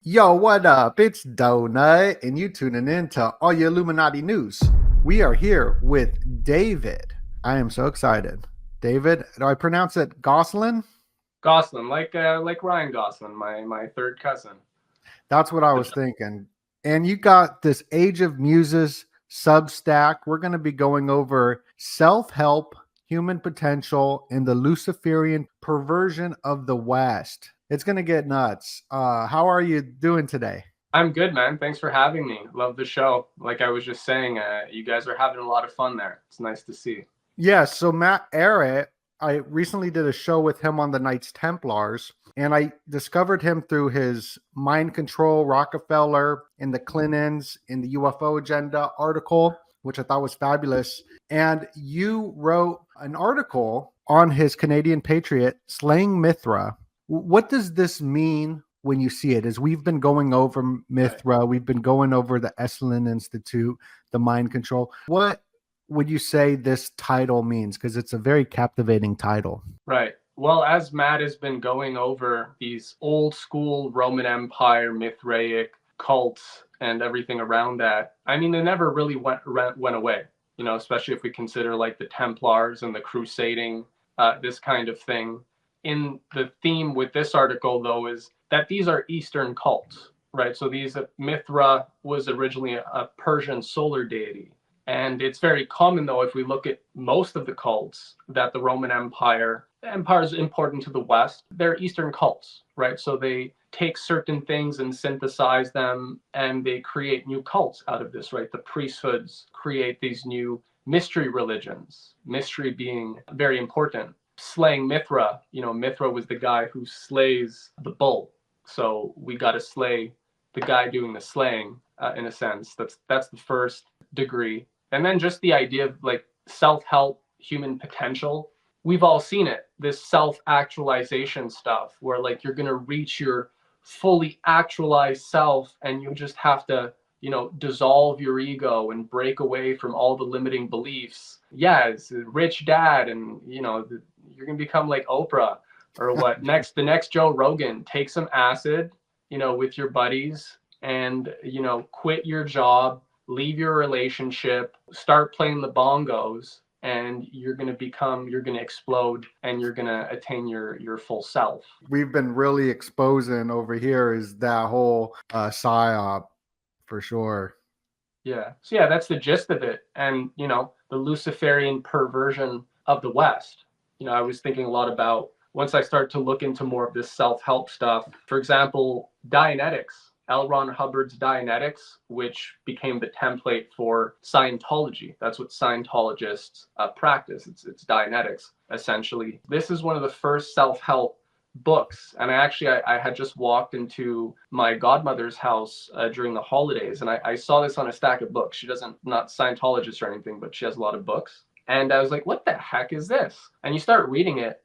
Yo, what up? It's Donut, and you tuning in to all your Illuminati news. We are here with David. I am so excited. David, do I pronounce it Gosselin? Gosselin, like Ryan Gosselin, my third cousin. That's what I was thinking. And you got this Age of Muses Substack. We're going to be going over self help, human potential, and the Luciferian perversion of the West. It's going to get nuts. How are you doing today? I'm good, man. Thanks for having me. Love the show. Like I was just saying, you guys are having a lot of fun there. It's nice to see. Yeah, so Matt Arrett, I recently did a show with him on the Knights Templars, and I discovered him through his Mind Control, Rockefeller, and the Clintons in the UFO Agenda article, which I thought was fabulous. And you wrote an article on his Canadian Patriot, Slaying Mithra. What does this mean when you see it? As we've been going over Mithra, we've been going over the Elyn Institute, the Mind Control. What would you say this title means? Because it's a very captivating title. Right. Well, as Matt has been going over these old school Roman Empire, Mithraic cults and everything around that, I mean, they never really went away, especially if we consider like the Templars and the crusading, this kind of thing. In the theme with this article, though, is that these are Eastern cults, right? So Mithra was originally a Persian solar deity. And it's very common, though, if we look at most of the cults, that the Roman Empire is important to the West. They're Eastern cults, right? So they take certain things and synthesize them, and they create new cults out of this, right? The priesthoods create these new mystery religions, mystery being very important. Slaying Mithra, Mithra was the guy who slays the bull. So we got to slay the guy doing the slaying, in a sense. That's the first degree. And then just the idea of like self-help, human potential. We've all seen it, this self-actualization stuff where like you're going to reach your fully actualized self and you just have to, dissolve your ego and break away from all the limiting beliefs. Yeah, it's a rich dad and, you're going to become like Oprah or what? The next Joe Rogan, take some acid, with your buddies and, quit your job, leave your relationship, start playing the bongos, and you're going to explode and you're going to attain your full self. We've been really exposing over here is that whole psyop for sure. Yeah. So yeah, that's the gist of it. And, the Luciferian perversion of the West. I was thinking a lot about once I start to look into more of this self-help stuff. For example, Dianetics, L. Ron Hubbard's Dianetics, which became the template for Scientology. That's what Scientologists practice. It's Dianetics, essentially. This is one of the first self-help books. And I had just walked into my godmother's house during the holidays, and I saw this on a stack of books. She doesn't, not Scientologist or anything, but she has a lot of books. And I was like, what the heck is this? And you start reading it,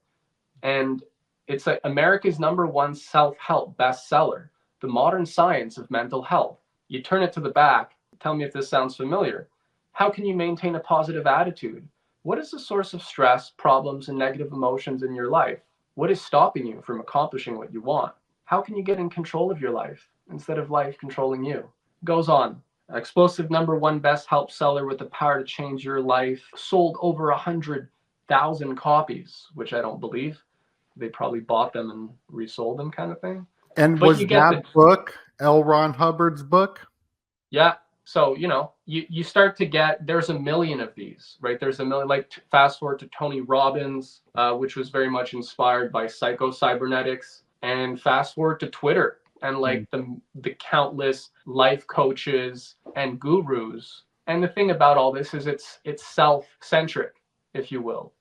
and it's like America's #1 self-help bestseller, The Modern Science of Mental Health. You turn it to the back, tell me if this sounds familiar. How can you maintain a positive attitude? What is the source of stress, problems, and negative emotions in your life? What is stopping you from accomplishing what you want? How can you get in control of your life instead of life controlling you? Goes on. Explosive #1 best help seller with the power to change your life. Sold over 100,000 copies, which I don't believe. They probably bought them and resold them, kind of thing. And But was you get that book L. Ron Hubbard's book? Yeah. So, you start to get, there's a million of these, right? There's a million, like fast forward to Tony Robbins, which was very much inspired by psycho-cybernetics, and fast forward to Twitter and like the countless life coaches and gurus. And the thing about all this is it's self-centric, if you will.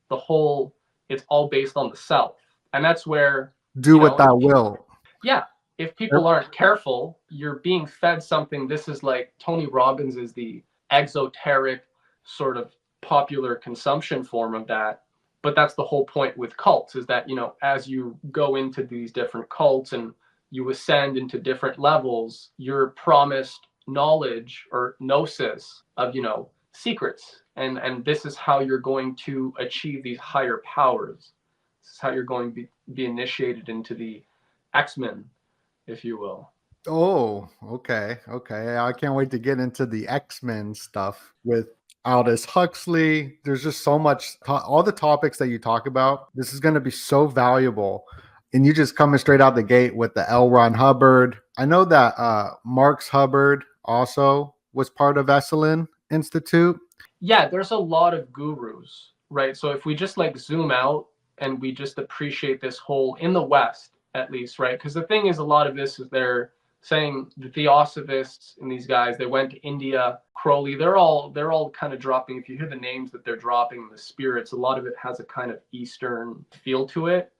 It's all based on the self. And that's where, Do what thou will. yeah, if people aren't careful, you're being fed something. This is like Tony Robbins is the exoteric sort of popular consumption form of that. But that's the whole point with cults is that, as you go into these different cults and you ascend into different levels, you're promised knowledge or gnosis of, secrets. And this is how you're going to achieve these higher powers. This is how you're going to be initiated into the X-Men, if you will. Oh, okay. Okay. I can't wait to get into the X-Men stuff with Aldous Huxley. There's just so much, all the topics that you talk about. This is going to be so valuable. And you just coming straight out the gate with the L. Ron Hubbard. I know that Marx Hubbard also was part of Esalen Institute. Yeah, there's a lot of gurus, right? So if we just like zoom out and we just appreciate this whole, in the West at least, right? Because the thing is, a lot of this is they're saying the Theosophists and these guys, they went to India, Crowley, they're all kind of dropping. If you hear the names that they're dropping, the spirits, a lot of it has a kind of Eastern feel to it.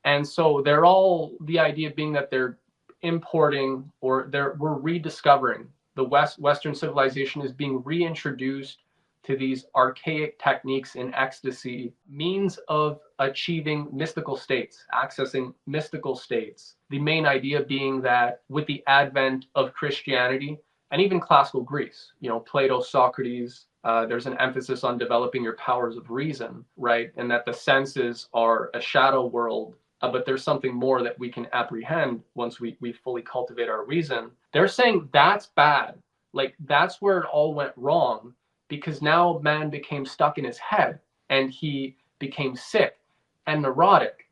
And so they're all, the idea being that they're importing, or we're rediscovering the Western civilization is being reintroduced to these archaic techniques in ecstasy, means of achieving mystical states, accessing mystical states. The main idea being that with the advent of Christianity and even classical Greece, Plato, Socrates, there's an emphasis on developing your powers of reason, right? And that the senses are a shadow world, but there's something more that we can apprehend once we fully cultivate our reason. They're saying that's bad. Like, that's where it all went wrong, because now man became stuck in his head and he became sick and neurotic.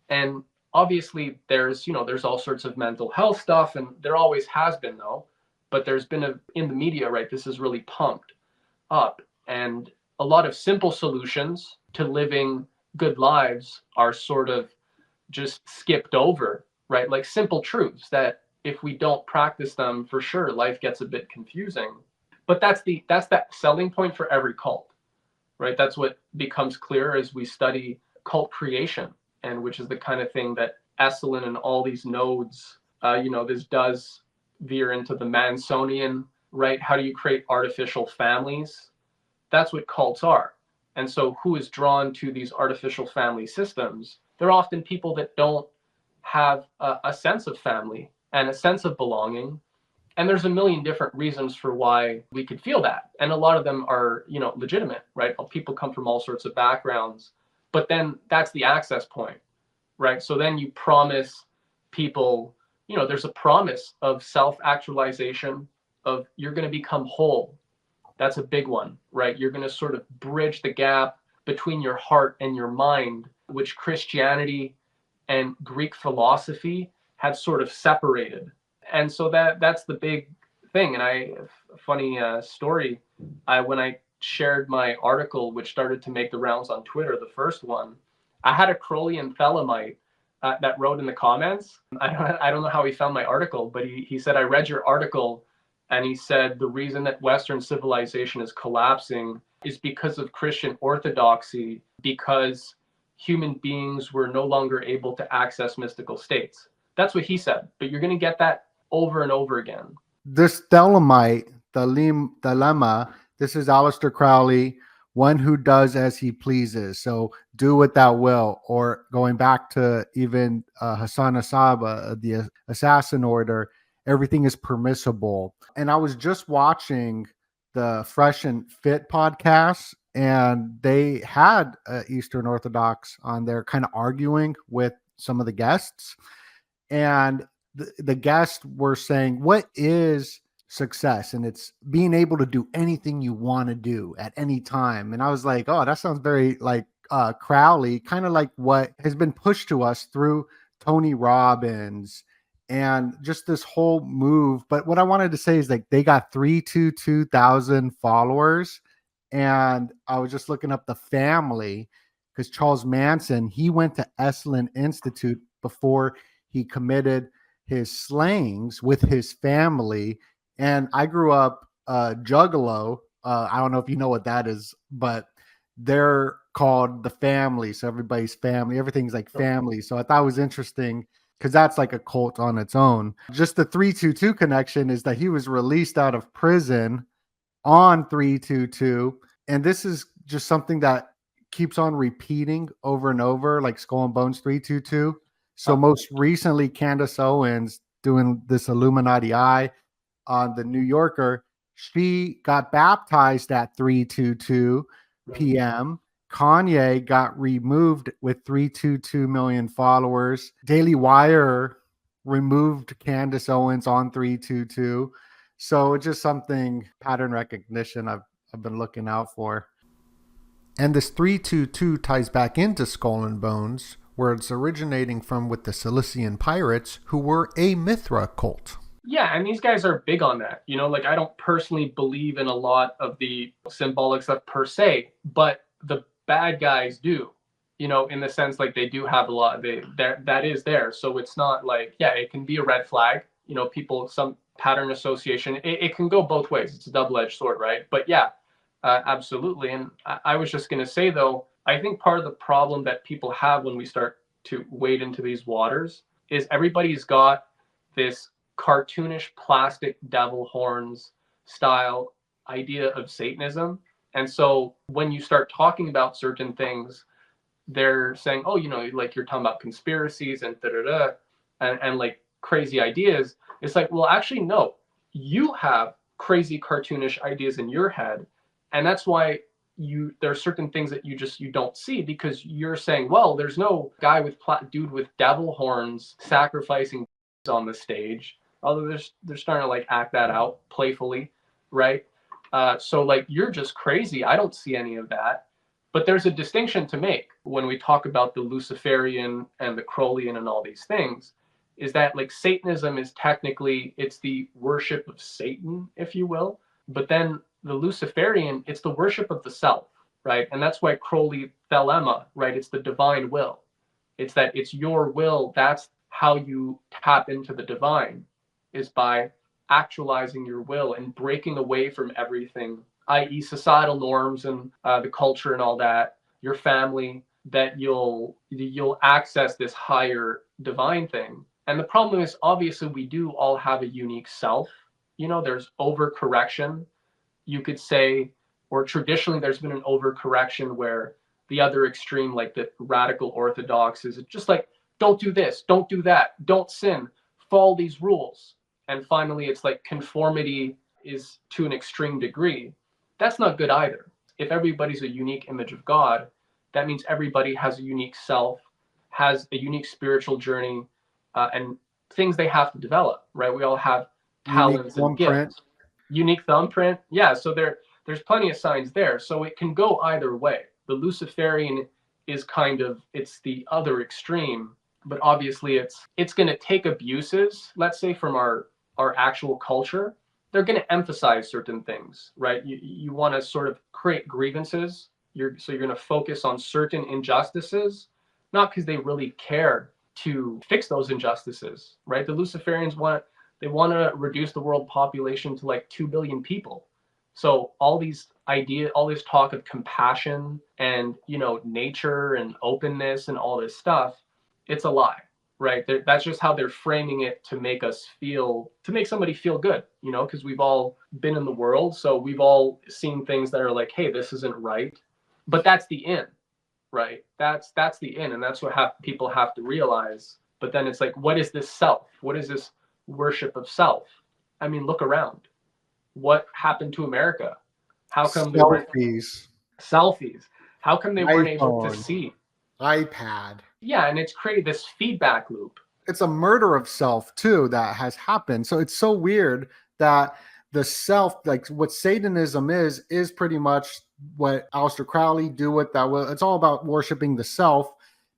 And obviously there's all sorts of mental health stuff, and there always has been, though, but there's been in the media, right, this is really pumped up, and a lot of simple solutions to living good lives are sort of just skipped over, right? Like simple truths that if we don't practice them, for sure, life gets a bit confusing. But that's that selling point for every cult, right? That's what becomes clear as we study cult creation, and which is the kind of thing that Esalen and all these nodes, this does veer into the Mansonian, right? How do you create artificial families? That's what cults are. And so who is drawn to these artificial family systems? They're often people that don't have a sense of family and a sense of belonging. And there's a million different reasons for why we could feel that. And a lot of them are, legitimate, right? People come from all sorts of backgrounds, but then that's the access point, right? So then you promise people, there's a promise of self-actualization, of you're going to become whole. That's a big one, right? You're going to sort of bridge the gap between your heart and your mind, which Christianity and Greek philosophy have sort of separated. And so that's the big thing. And a funny story, when I shared my article, which started to make the rounds on Twitter, the first one, I had a Crowleyan Thelemite that wrote in the comments. I don't know how he found my article, but he said, I read your article, and he said the reason that Western civilization is collapsing is because of Christian orthodoxy, because human beings were no longer able to access mystical states. That's what he said. But you're going to get that over and over again. This Thelemite, dilemma, this is Aleister Crowley, one who does as he pleases. So do what thou will. Or going back to even Hassan Asaba, the assassin order, everything is permissible. And I was just watching the Fresh and Fit podcast, and they had Eastern Orthodox on there kind of arguing with some of the guests. And the guests were saying, what is success? And it's being able to do anything you want to do at any time. And I was like, oh, that sounds very like Crowley, kind of like what has been pushed to us through Tony Robbins and just this whole move. But what I wanted to say is, like, they got 322,000 followers. And I was just looking up the family, because Charles Manson, he went to Esalen Institute before he committed his slayings with his family. And I grew up Juggalo. I don't know if you know what that is, but they're called the family. So everybody's family, everything's like family. So I thought it was interesting, because that's like a cult on its own. Just the 322 connection is that he was released out of prison on 322. And this is just something that keeps on repeating over and over, like Skull and Bones 322. So most recently, Candace Owens doing this Illuminati Eye on the New Yorker, she got baptized at 322 p.m. Kanye got removed with 322 million followers. Daily Wire removed Candace Owens on 322. So it's just something, pattern recognition, I've been looking out for. And this 322 ties back into Skull and Bones, where it's originating from with the Cilician pirates, who were a Mithra cult. Yeah, and these guys are big on that. Like I don't personally believe in a lot of the symbolic stuff per se, but the bad guys do. In the sense like they do have a lot. That is there. So it's not like, yeah, it can be a red flag. People, some pattern association. It can go both ways. It's a double-edged sword, right? But yeah, absolutely. And I was just going to say though, I think part of the problem that people have when we start to wade into these waters is everybody's got this cartoonish plastic devil horns style idea of Satanism. And so when you start talking about certain things, they're saying, oh, like you're talking about conspiracies and da-da-da, and like crazy ideas. It's like, well, actually, no, you have crazy cartoonish ideas in your head. And that's why there are certain things that you don't see, because you're saying, well, there's no guy with dude with devil horns sacrificing on the stage, although they're starting to like act that out playfully, right? So like you're just crazy. I don't see any of that. But there's a distinction to make when we talk about the Luciferian and the Crowleyan and all these things, is that like Satanism is technically, it's the worship of Satan, if you will. But then the Luciferian, it's the worship of the self, right? And that's why Crowley thelema, right? It's the divine will. It's that it's your will. That's how you tap into the divine, is by actualizing your will and breaking away from everything, i.e. societal norms and the culture and all that, your family, that you'll access this higher divine thing. And the problem is, obviously, we do all have a unique self. There's overcorrection, you could say, or traditionally there's been an overcorrection where the other extreme, like the radical orthodox, is just like, don't do this, don't do that, don't sin, follow these rules. And finally, it's like conformity is to an extreme degree. That's not good either. If everybody's a unique image of God, that means everybody has a unique self, has a unique spiritual journey, and things they have to develop, right? We all have talents and gifts. Unique thumbprint. Yeah, so there's plenty of signs there. So it can go either way. The Luciferian is it's the other extreme, but obviously it's going to take abuses, let's say, from our actual culture. They're going to emphasize certain things, right? You want to sort of create grievances. So you're going to focus on certain injustices, not because they really care to fix those injustices, right? The Luciferians want to reduce the world population to like 2 billion people. So all this talk of compassion and, nature and openness and all this stuff, it's a lie, right? That's just how they're framing it to make somebody feel good, because we've all been in the world. So we've all seen things that are like, hey, this isn't right. But that's the in, right? That's the in. And that's what people have to realize. But then it's like, what is this self? What is this worship of self? I mean, look around. What happened to America? How come selfies? How come they weren't able to see? iPad. Yeah, and it's created this feedback loop. It's a murder of self too that has happened. So it's so weird that the self, like what Satanism is pretty much what Aleister Crowley do with that. Well, it's all about worshiping the self.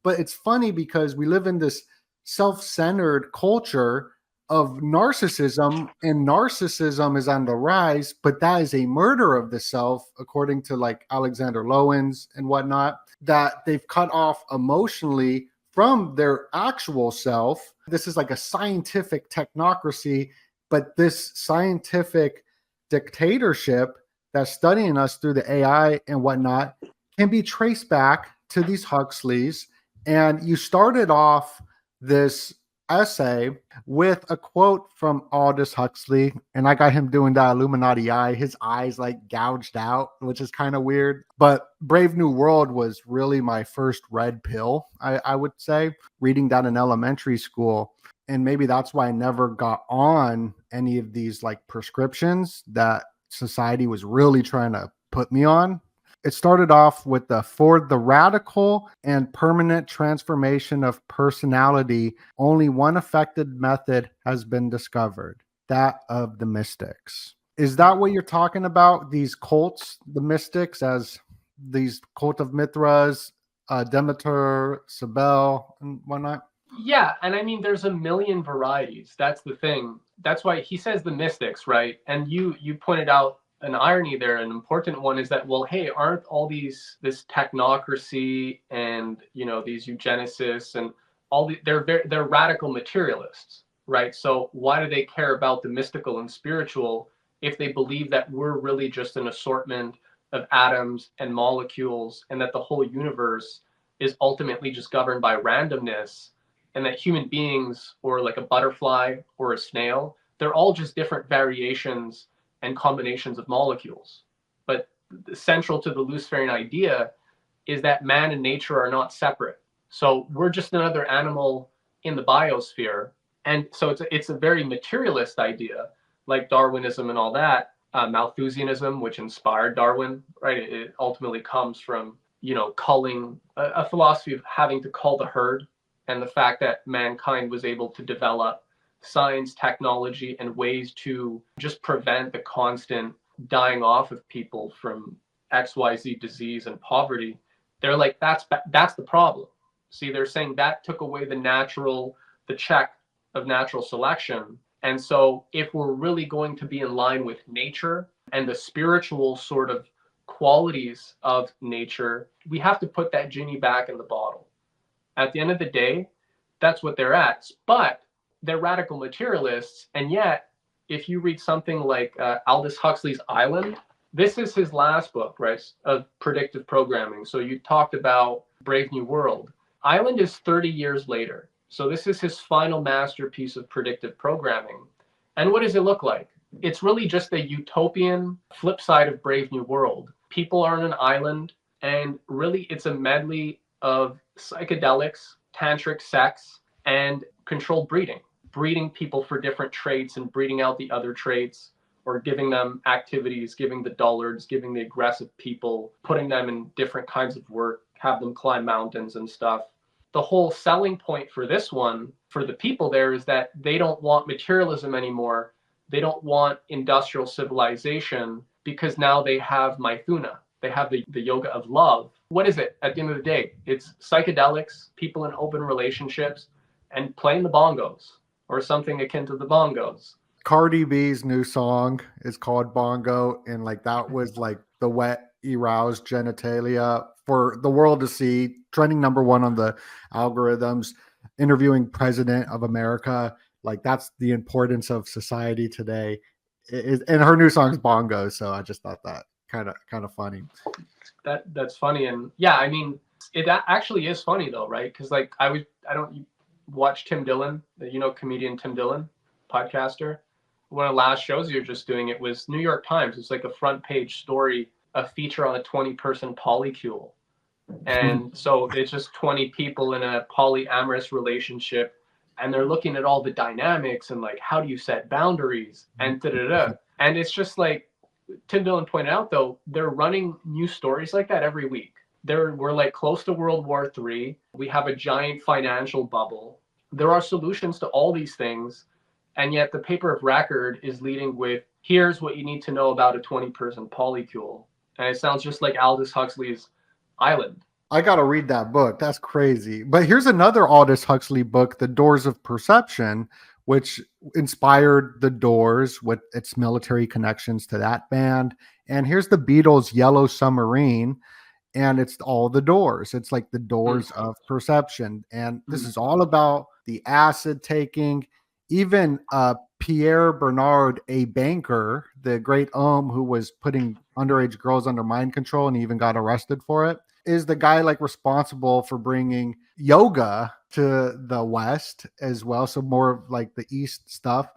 But it's funny because we live in this self-centered culture of narcissism, and narcissism is on the rise, but that is a murder of the self, according to like Alexander Lowen's and whatnot, that they've cut off emotionally from their actual self. This is like a scientific technocracy, but this scientific dictatorship that's studying us through the AI and whatnot can be traced back to these Huxleys. And you started off this essay with a quote from Aldous Huxley, and I got him doing that Illuminati eye, his eyes like gouged out, which is kind of weird. But Brave New World was really my first red pill, I would say, reading that in elementary school. And maybe that's why I never got on any of these like prescriptions that society was really trying to put me on. It started off with for the radical and permanent transformation of personality, only one effective method has been discovered, that of the mystics. Is that what you're talking about? These cults, the mystics, as these cult of Mithras, Demeter, Cybele, and whatnot? Yeah, and I mean, there's a million varieties. That's the thing. That's why he says the mystics, right? And you pointed out an irony there. An important one is that, well, hey, aren't all this technocracy and these eugenicists and they're radical materialists, right? So why do they care about the mystical and spiritual if they believe that we're really just an assortment of atoms and molecules, and that the whole universe is ultimately just governed by randomness, and that human beings, or like a butterfly or a snail, they're all just different variations and combinations of molecules. But central to the Luciferian idea is that man and nature are not separate. So we're just another animal in the biosphere. And so it's a very materialist idea, like Darwinism and all that. Malthusianism, which inspired Darwin, right? It ultimately comes from, culling, a philosophy of having to cull the herd, and the fact that mankind was able to develop science, technology, and ways to just prevent the constant dying off of people from XYZ disease and poverty. They're like, that's the problem. See, they're saying that took away the check of natural selection. And so if we're really going to be in line with nature and the spiritual sort of qualities of nature, we have to put that genie back in the bottle. At the end of the day, that's what they're at. But they're radical materialists. And yet, if you read something like Aldous Huxley's Elyn, this is his last book, right, of predictive programming. So you talked about Brave New World. Elyn is 30 years later. So this is his final masterpiece of predictive programming. And what does it look like? It's really just a utopian flip side of Brave New World. People are on an island, and really it's a medley of psychedelics, tantric sex, and controlled breeding people for different traits and breeding out the other traits, or giving them activities, giving the dullards, giving the aggressive people, putting them in different kinds of work, have them climb mountains and stuff. The whole selling point for this one, for the people there, is that they don't want materialism anymore. They don't want industrial civilization, because now they have Mithuna. They have the yoga of love. What is it at the end of the day? It's psychedelics, people in open relationships, and playing the bongos, or something akin to the bongos. Cardi B's new song is called Bongo, and like that was like the wet aroused genitalia for the world to see, trending #1 on the algorithms, interviewing President of America. Like that's the importance of society today. And her new song's Bongo, so I just thought that kind of funny. That's funny. And yeah, I mean, it actually is funny though, right? Because like I don't watch Tim Dillon, comedian Tim Dillon, podcaster. One of the last shows you were just doing, it was New York Times. It's like a front page story, a feature on a 20-person polycule. And so it's just 20 people in a polyamorous relationship, and they're looking at all the dynamics and like, how do you set boundaries and da-da-da. And it's just like Tim Dillon pointed out, though, they're running new stories like that every week. We're like close to World War III. We have a giant financial bubble. There are solutions to all these things. And yet the paper of record is leading with, here's what you need to know about a 20-person polycule. And it sounds just like Aldous Huxley's Elyn. I got to read that book. That's crazy. But here's another Aldous Huxley book, The Doors of Perception, which inspired The Doors with its military connections to that band. And here's the Beatles' Yellow Submarine, and it's all the doors. It's like the doors of perception. And this is all about the acid taking. Even Pierre Bernard, a banker, the great who was putting underage girls under mind control and even got arrested for it, is the guy like responsible for bringing yoga to the West as well. So more of like the East stuff.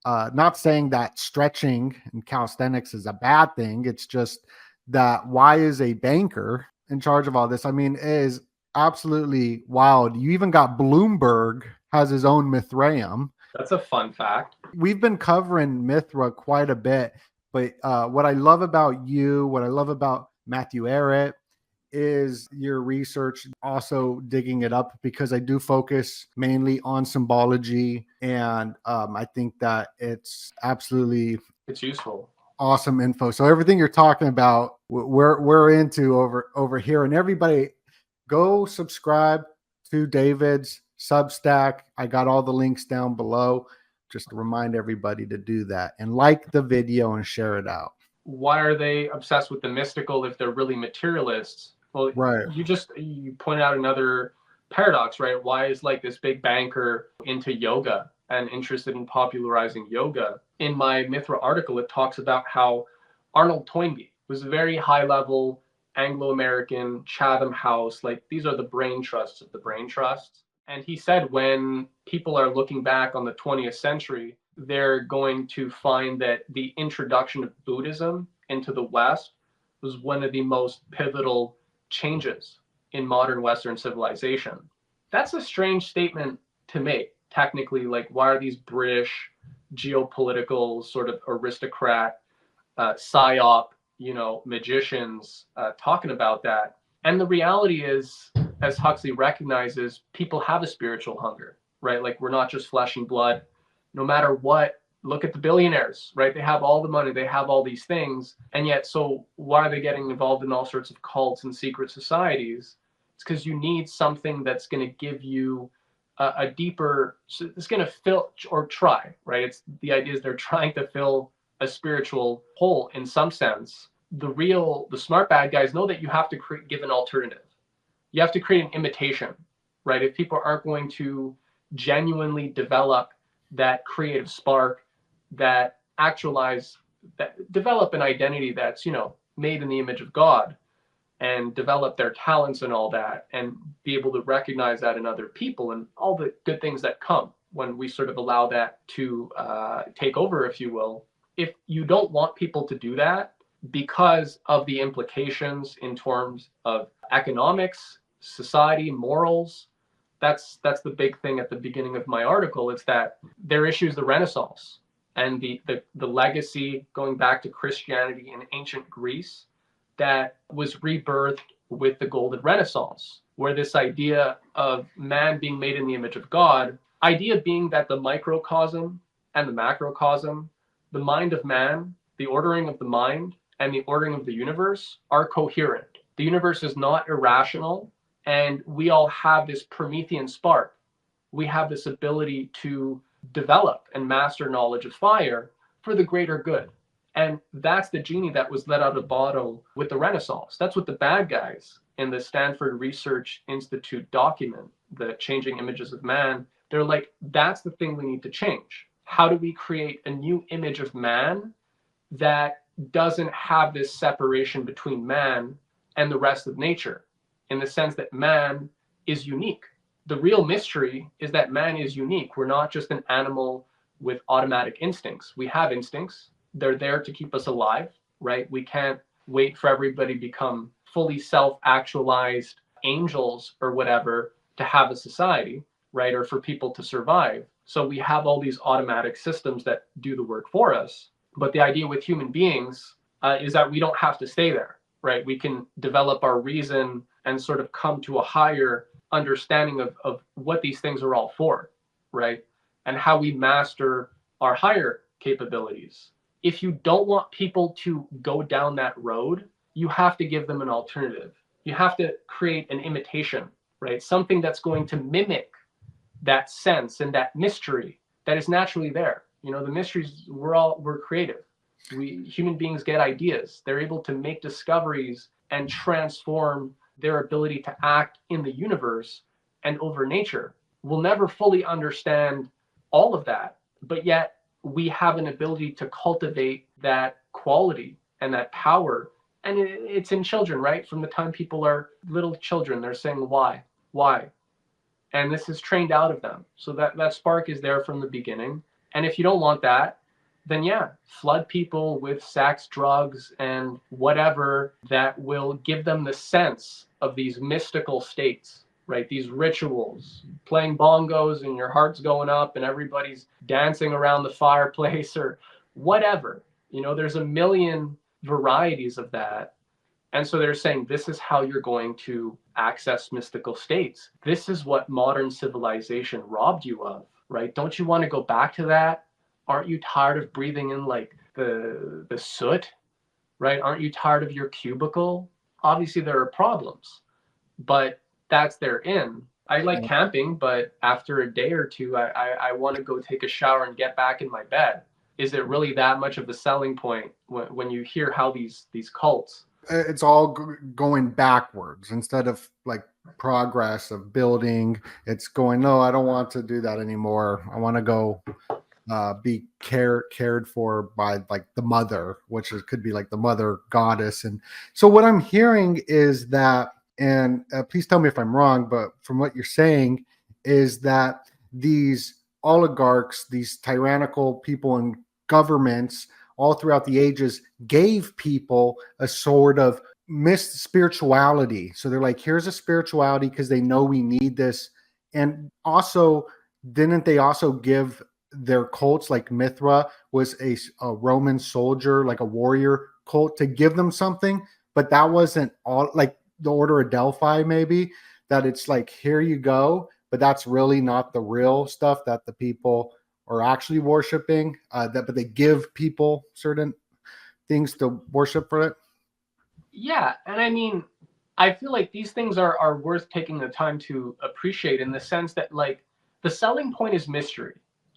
Not saying that stretching and calisthenics is a bad thing. It's just that why is a banker in charge of all this? I mean, it is absolutely wild. You even got Bloomberg has his own Mithraeum. That's a fun fact. We've been covering Mithra quite a bit, but what I love about you, what I love about Matthew Arrett? Is your research also digging it up? Because I do focus mainly on symbology, and I think that it's absolutely It's useful. awesome info. So everything you're talking about, we're into over here. And everybody, go subscribe to David's Substack. I got all the links down below. Just to remind everybody to do that, and like the video and share it out. Why are they obsessed with the mystical if they're really materialists? Well, Right. you pointed out another paradox, right? Why is like this big banker into yoga and interested in popularizing yoga? In my Mithra article, it talks about how Arnold Toynbee was a very high level Anglo-American Chatham House. Like, these are the brain trusts of the brain trusts. And he said when people are looking back on the 20th century, they're going to find that the introduction of Buddhism into the West was one of the most pivotal changes in modern Western civilization. That's a strange statement to make, technically. Like, why are these British geopolitical sort of aristocrat, psyop, magicians talking about that? And the reality is, as Huxley recognizes, people have a spiritual hunger, right? Like, we're not just flesh and blood. No matter what, look at the billionaires, right? They have all the money, they have all these things. And yet, so why are they getting involved in all sorts of cults and secret societies? It's because you need something that's going to give you a deeper, it's going to fill or try, right? It's the idea is they're trying to fill a spiritual hole in some sense. The smart bad guys know that you have to give an alternative. You have to create an imitation, right? If people aren't going to genuinely develop that creative spark, that develop an identity that's, made in the image of God, and develop their talents and all that, and be able to recognize that in other people and all the good things that come when we sort of allow that to take over, if you will. If you don't want people to do that because of the implications in terms of economics, society, morals, that's the big thing at the beginning of my article. It's that their issue is the Renaissance and the legacy going back to Christianity in ancient Greece that was rebirthed with the Golden Renaissance, where this idea of man being made in the image of God, idea being that the microcosm and the macrocosm, the mind of man, the ordering of the mind, and the ordering of the universe are coherent. The universe is not irrational, and we all have this Promethean spark. We have this ability to develop and master knowledge of fire for the greater good. And that's the genie that was let out of the bottle with the Renaissance. That's what the bad guys in the Stanford Research Institute document, the Changing Images of Man, they're like, that's the thing we need to change. How do we create a new image of man that doesn't have this separation between man and the rest of nature, in the sense that man is unique? The real mystery is that man is unique. We're not just an animal with automatic instincts. We have instincts. They're there to keep us alive, right? We can't wait for everybody to become fully self-actualized angels or whatever to have a society, right? Or for people to survive. So we have all these automatic systems that do the work for us. But the idea with human beings is that we don't have to stay there, right? We can develop our reason and sort of come to a higher understanding of what these things are all for, right? And how we master our higher capabilities. If you don't want people to go down that road, you have to give them an alternative. You have to create an imitation, right? Something that's going to mimic that sense and that mystery that is naturally there. The mysteries, we're creative. Human beings get ideas. They're able to make discoveries and transform their ability to act in the universe and over nature. We'll never fully understand all of that, but yet we have an ability to cultivate that quality and that power. And it's in children, right? From the time people are little children, they're saying, why? And this is trained out of them. So that spark is there from the beginning. And if you don't want that, then flood people with sex, drugs, and whatever that will give them the sense of these mystical states, right? These rituals, playing bongos and your heart's going up and everybody's dancing around the fireplace or whatever. There's a million varieties of that. And so they're saying this is how you're going to access mystical states. This is what modern civilization robbed you of, right? Don't you want to go back to that? Aren't you tired of breathing in like the soot, right? Aren't you tired of your cubicle? Obviously there are problems, but that's their in. I like camping, but after a day or two, I want to go take a shower and get back in my bed. Is it really that much of a selling point when you hear how these cults? It's all going backwards instead of like progress of building. It's going, no, I don't want to do that anymore. I want to go be cared for by like the mother, which could be like the mother goddess. And so what I'm hearing is that, and please tell me if I'm wrong, but from what you're saying is that these oligarchs, these tyrannical people in governments all throughout the ages gave people a sort of missed spirituality. So they're like, here's a spirituality because they know we need this. And also, didn't they also give their cults, like Mithra was a Roman soldier, like a warrior cult, to give them something? But that wasn't all, like the Order of Delphi, maybe, that it's like, here you go. But that's really not the real stuff that the people are actually worshiping, but they give people certain things to worship for it. Yeah, and I mean, I feel like these things are worth taking the time to appreciate in the sense that like the selling point is mystery,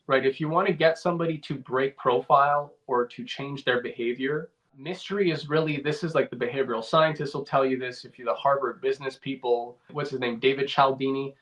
right? If you want to get somebody to break profile or to change their behavior, mystery is really, this is like the behavioral scientists will tell you this. If you're the Harvard business people, what's his name, David Cialdini,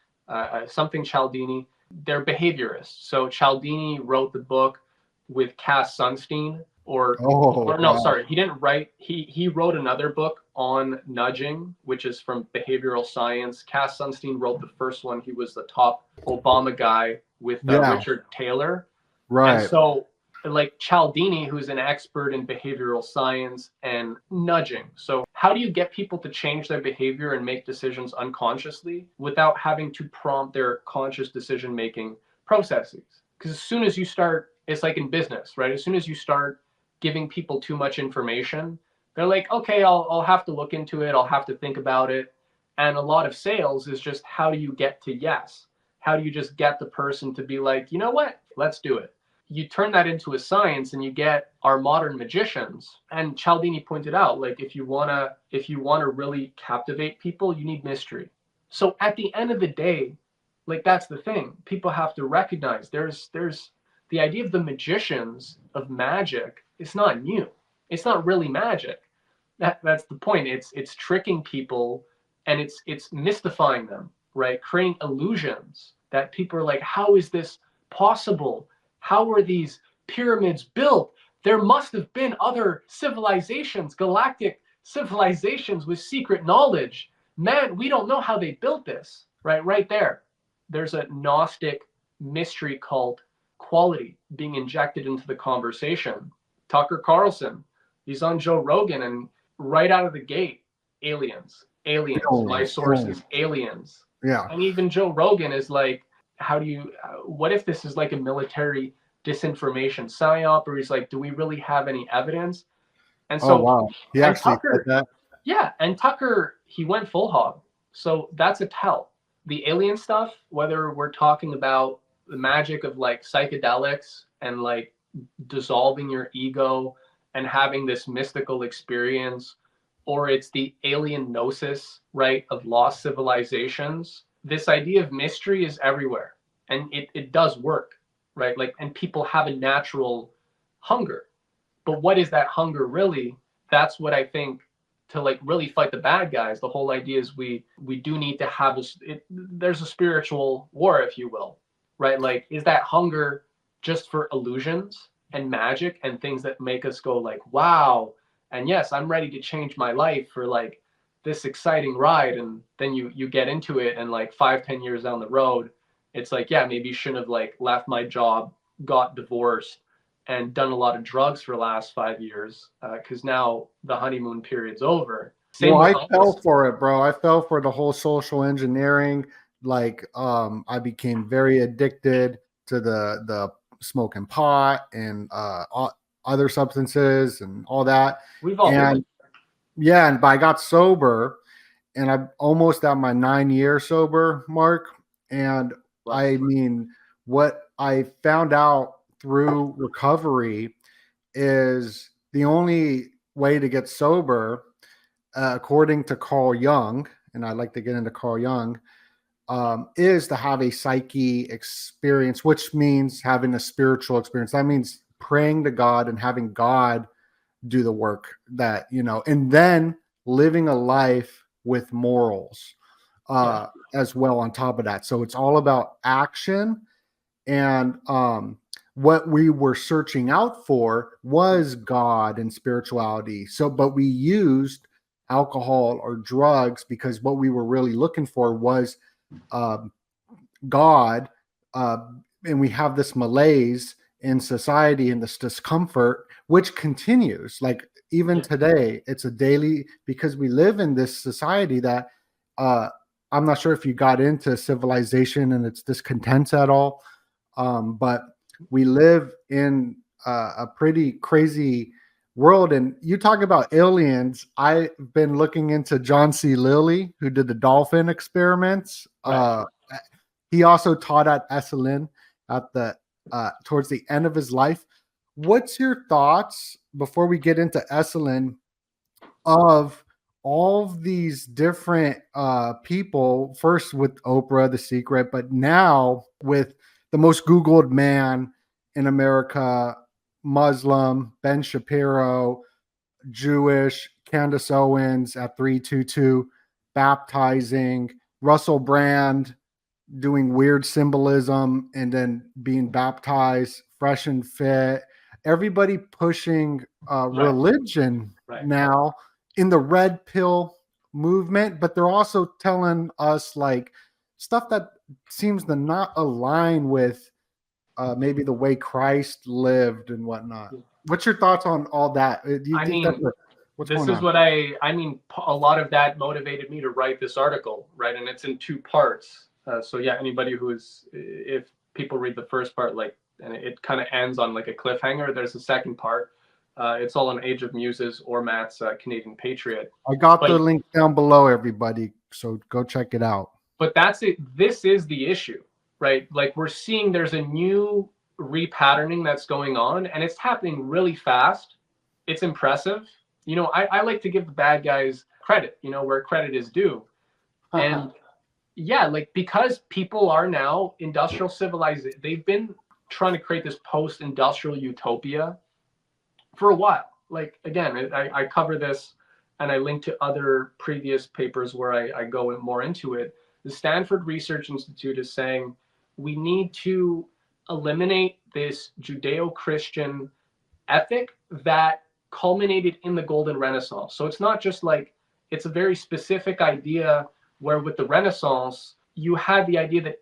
something Cialdini, they're behaviorists. So Cialdini wrote the book with Cass Sunstein, or no, Wow. sorry, he didn't write. He wrote another book on nudging, which is from behavioral science. Cass Sunstein wrote the first one. He was the top Obama guy with Yeah, Richard Taylor. And right. so like Cialdini, who's an expert in behavioral science and nudging. So how do you get people to change their behavior and make decisions unconsciously without having to prompt their conscious decision making processes? Because as soon as you start, it's like in business, right? As soon as you start giving people too much information, they're like, okay, I'll have to look into it. I'll have to think about it. And a lot of sales is just, how do you get to yes? How do you just get the person to be like, you know what, let's do it? You turn that into a science and you get our modern magicians. And Cialdini pointed out, like, if you wanna really captivate people, you need mystery. So at the end of the day, like, that's the thing. People have to recognize there's the idea of the magicians of magic. It's not new. It's not really magic. That's the point. It's tricking people, and it's mystifying them, right? Creating illusions that people are like, how is this possible? How were these pyramids built? There must have been other civilizations, galactic civilizations with secret knowledge. Man, we don't know how they built this. Right there. There's a Gnostic mystery cult quality being injected into the conversation. Tucker Carlson, he's on Joe Rogan, and right out of the gate, aliens. My source is aliens. Yeah. And even Joe Rogan is like, what if this is like a military disinformation psyop? Or he's like, do we really have any evidence? And so, wow, he actually said that. Yeah, and Tucker, he went full hog. So that's a tell. The alien stuff, whether we're talking about the magic of like psychedelics and like dissolving your ego and having this mystical experience, or it's the alien gnosis, right, of lost civilizations, this idea of mystery is everywhere. And it does work, right? Like, and people have a natural hunger. But what is that hunger really? That's what I think, to like really fight the bad guys. The whole idea is we do need to have this. There's a spiritual war, if you will, right? Like, is that hunger just for illusions and magic and things that make us go like, wow, and yes, I'm ready to change my life for like this exciting ride. And then you get into it, and like 5-10 years down the road, it's like, yeah, maybe you shouldn't have like left my job, got divorced, and done a lot of drugs for the last 5 years, because now the honeymoon period's over. Well, I fell for it, bro. I fell for the whole social engineering. Like, I became very addicted to the smoking pot and other substances and all that. We've all and Yeah, and but I got sober, and I'm almost at my 9 year sober mark. And Well, I mean, what I found out through recovery is the only way to get sober, according to Carl Jung, and I'd like to get into Carl Jung, is to have a psyche experience, which means having a spiritual experience. That means praying to God and having God do the work that, and then living a life with morals yeah, as well on top of that. So it's all about action. And what we were searching out for was God and spirituality. So, but we used alcohol or drugs because what we were really looking for was um, God, uh, and we have this malaise in society and this discomfort, which continues. Like even yeah, today, it's a daily, because we live in this society that uh, I'm not sure if you got into civilization and its discontents at all, but we live in a pretty crazy world. And you talk about aliens. I've been looking into John C. Lilly, who did the dolphin experiments. right. He also taught at Esalen at the towards the end of his life. What's your thoughts before we get into Esalen of all of these different people? First with Oprah, The Secret, but now with the most Googled man in America, Muslim, Ben Shapiro, Jewish, Candace Owens at 322, baptizing, Russell Brand doing weird symbolism and then being baptized, fresh and fit. Everybody pushing Right, religion right. now in the red pill movement, but they're also telling us like stuff that seems to not align with maybe the way Christ lived and whatnot. What's your thoughts on all that? Do you I think that's mean, what's this going is on? what a lot of that motivated me to write this article, right? And it's in two parts. So yeah, anybody who is, if people read the first part, like, and it kind of ends on like a cliffhanger, there's a second part. It's all on Age of Muses or Matt's Canadian Patriot. I got But the link down below, everybody. So go check it out. that's it. This is the issue, right? Like we're seeing there's a new repatterning that's going on, and it's happening really fast. It's impressive. I like to give the bad guys credit, where credit is due. And yeah, like because people are now industrial civilized, they've been trying to create this post-industrial utopia for a while. Like again, I cover this and I link to other previous papers where I go more into it. The Stanford Research Institute is saying we need to eliminate this Judeo-Christian ethic that culminated in the Golden Renaissance. So it's not just like it's a very specific idea where with the Renaissance you had the idea that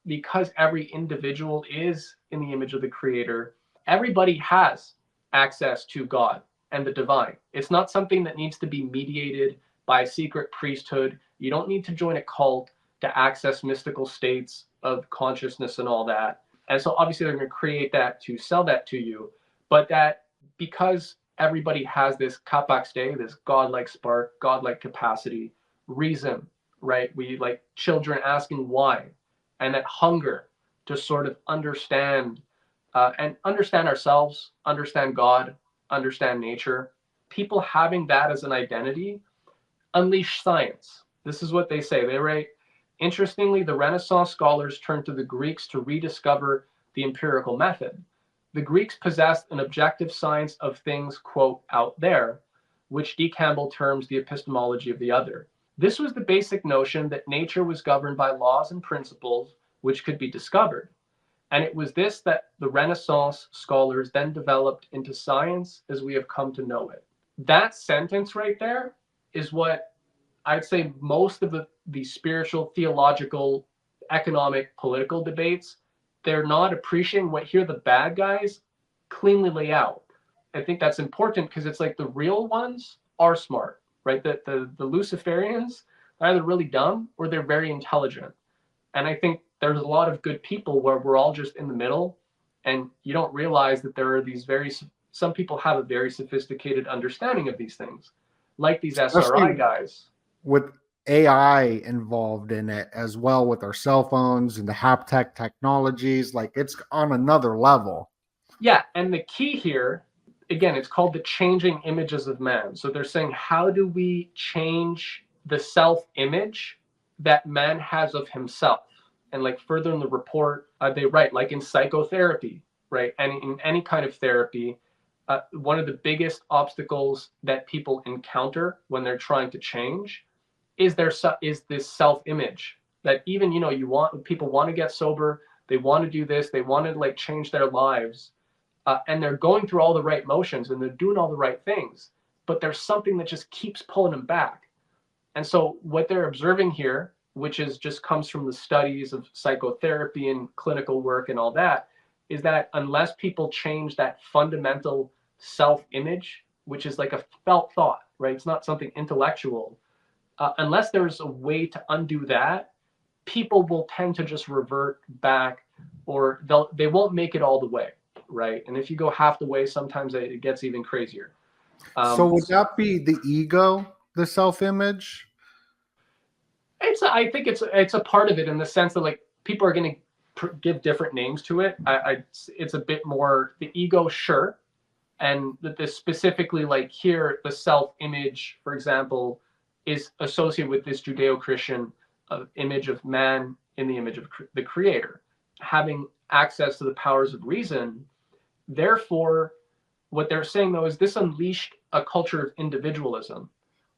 because every individual is in the image of the Creator, everybody has access to God and the divine. It's not something that needs to be mediated by a secret priesthood. You don't need to join a cult to access mystical states of consciousness and all that. And so obviously they're going to create that to sell that to you, but that because everybody has this capax day, this godlike spark, godlike capacity, reason, right? We like children asking why, and that hunger to sort of understand and understand ourselves, understand God, understand nature. People having that as an identity unleash science. This is what they say. They write, interestingly, the Renaissance scholars turned to the Greeks to rediscover the empirical method. The Greeks possessed an objective science of things, quote, out there, which D. Campbell terms the epistemology of the other. This was the basic notion that nature was governed by laws and principles which could be discovered. And it was this that the Renaissance scholars then developed into science as we have come to know it. That sentence right there is what I'd say most of the spiritual, theological, economic, political debates, they're not appreciating what here the bad guys cleanly lay out. I think that's important because it's like the real ones are smart, right? The Luciferians are either really dumb or they're very intelligent. And I think there's a lot of good people where we're all just in the middle and you don't realize that there are these some people have a very sophisticated understanding of these things. like these SRI Especially guys. with AI involved in it as well, with our cell phones and the haptech technologies. Like, it's on another level. Yeah, and the key here, again, it's called the changing images of man. So they're saying, how do we change the self-image that man has of himself? And like further in the report, they write, like in psychotherapy, right, and in any kind of therapy, one of the biggest obstacles that people encounter when they're trying to change is this self-image that even, you know, people want to get sober, they want to do this, they want to like change their lives, and they're going through all the right motions and they're doing all the right things, but there's something that just keeps pulling them back. And so what they're observing here, which is just comes from the studies of psychotherapy and clinical work and all that, is that unless people change that fundamental self-image, which is like a felt thought, right? It's not something intellectual. Unless there's a way to undo that, people will tend to just revert back, or they won't make it all the way, right? And if you go half the way, sometimes it gets even crazier. So would that be the ego, the self-image? I think it's a part of it in the sense that like people are going to give different names to it. It's a bit more the ego, sure, and that this specifically like here the self-image, for example, is associated with this Judeo-Christian image of man in the image of the Creator, having access to the powers of reason. Therefore, what they're saying though is this unleashed a culture of individualism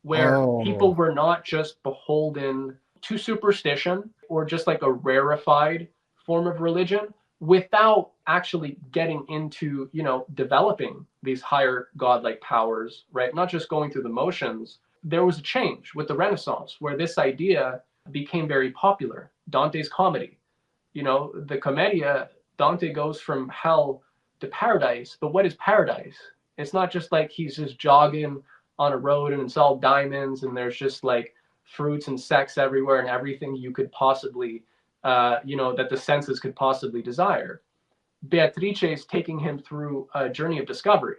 where people Oh, were not just beholden to superstition or just like a rarefied form of religion without actually getting into, you know, developing these higher godlike powers, right? Not just going through the motions. There was a change with the Renaissance where this idea became very popular. Dante's comedy, you know, the Commedia, Dante goes from hell to paradise. But what is paradise? It's not just like he's just jogging on a road and it's all diamonds and there's just like fruits and sex everywhere and everything you could possibly, you know, that the senses could possibly desire. Beatrice is taking him through a journey of discovery,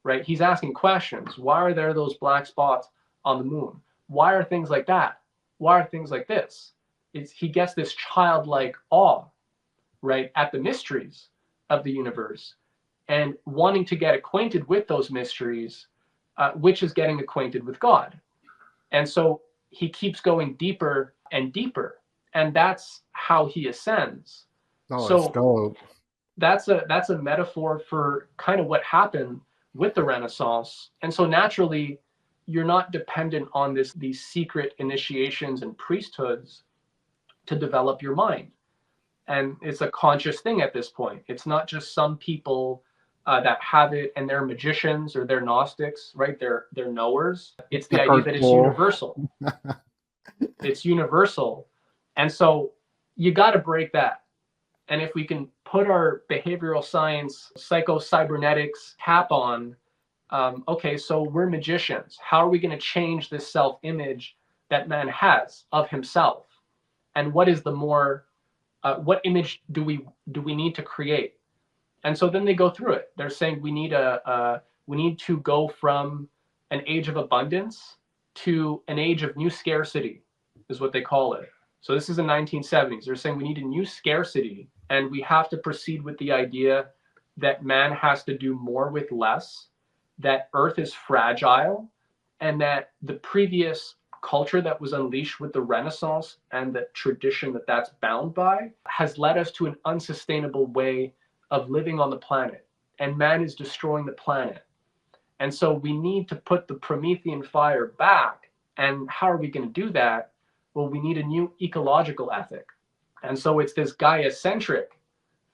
right? He's asking questions. Why are there those black spots on the moon? Why are things like that? Why are things like this? He gets this childlike awe, right, at the mysteries of the universe and wanting to get acquainted with those mysteries, which is getting acquainted with God. And so he keeps going deeper and deeper, and that's how he ascends. oh, that's So dope. that's a metaphor for kind of what happened with the Renaissance. And so naturally, you're not dependent on these secret initiations and priesthoods to develop your mind. And it's a conscious thing at this point. It's not just some people that have it and they're magicians or they're Gnostics, right? They're knowers. It's the idea Eckhart that it's Tolle. universal. It's universal. And so you got to break that. And if we can put our behavioral science, psycho-cybernetics cap on, okay, so we're magicians. How are we going to change this self-image that man has of himself? And what is the more, what image do we need to create? And so then they go through it. They're saying we need we need to go from an age of abundance to an age of new scarcity, is what they call it. So this is the 1970s. They're saying we need a new scarcity, and we have to proceed with the idea that man has to do more with less, that Earth is fragile, and that the previous culture that was unleashed with the Renaissance and the tradition that that's bound by has led us to an unsustainable way of living on the planet, and man is destroying the planet. And so we need to put the Promethean fire back. And how are we going to do that? Well, we need a new ecological ethic. And so it's this Gaia-centric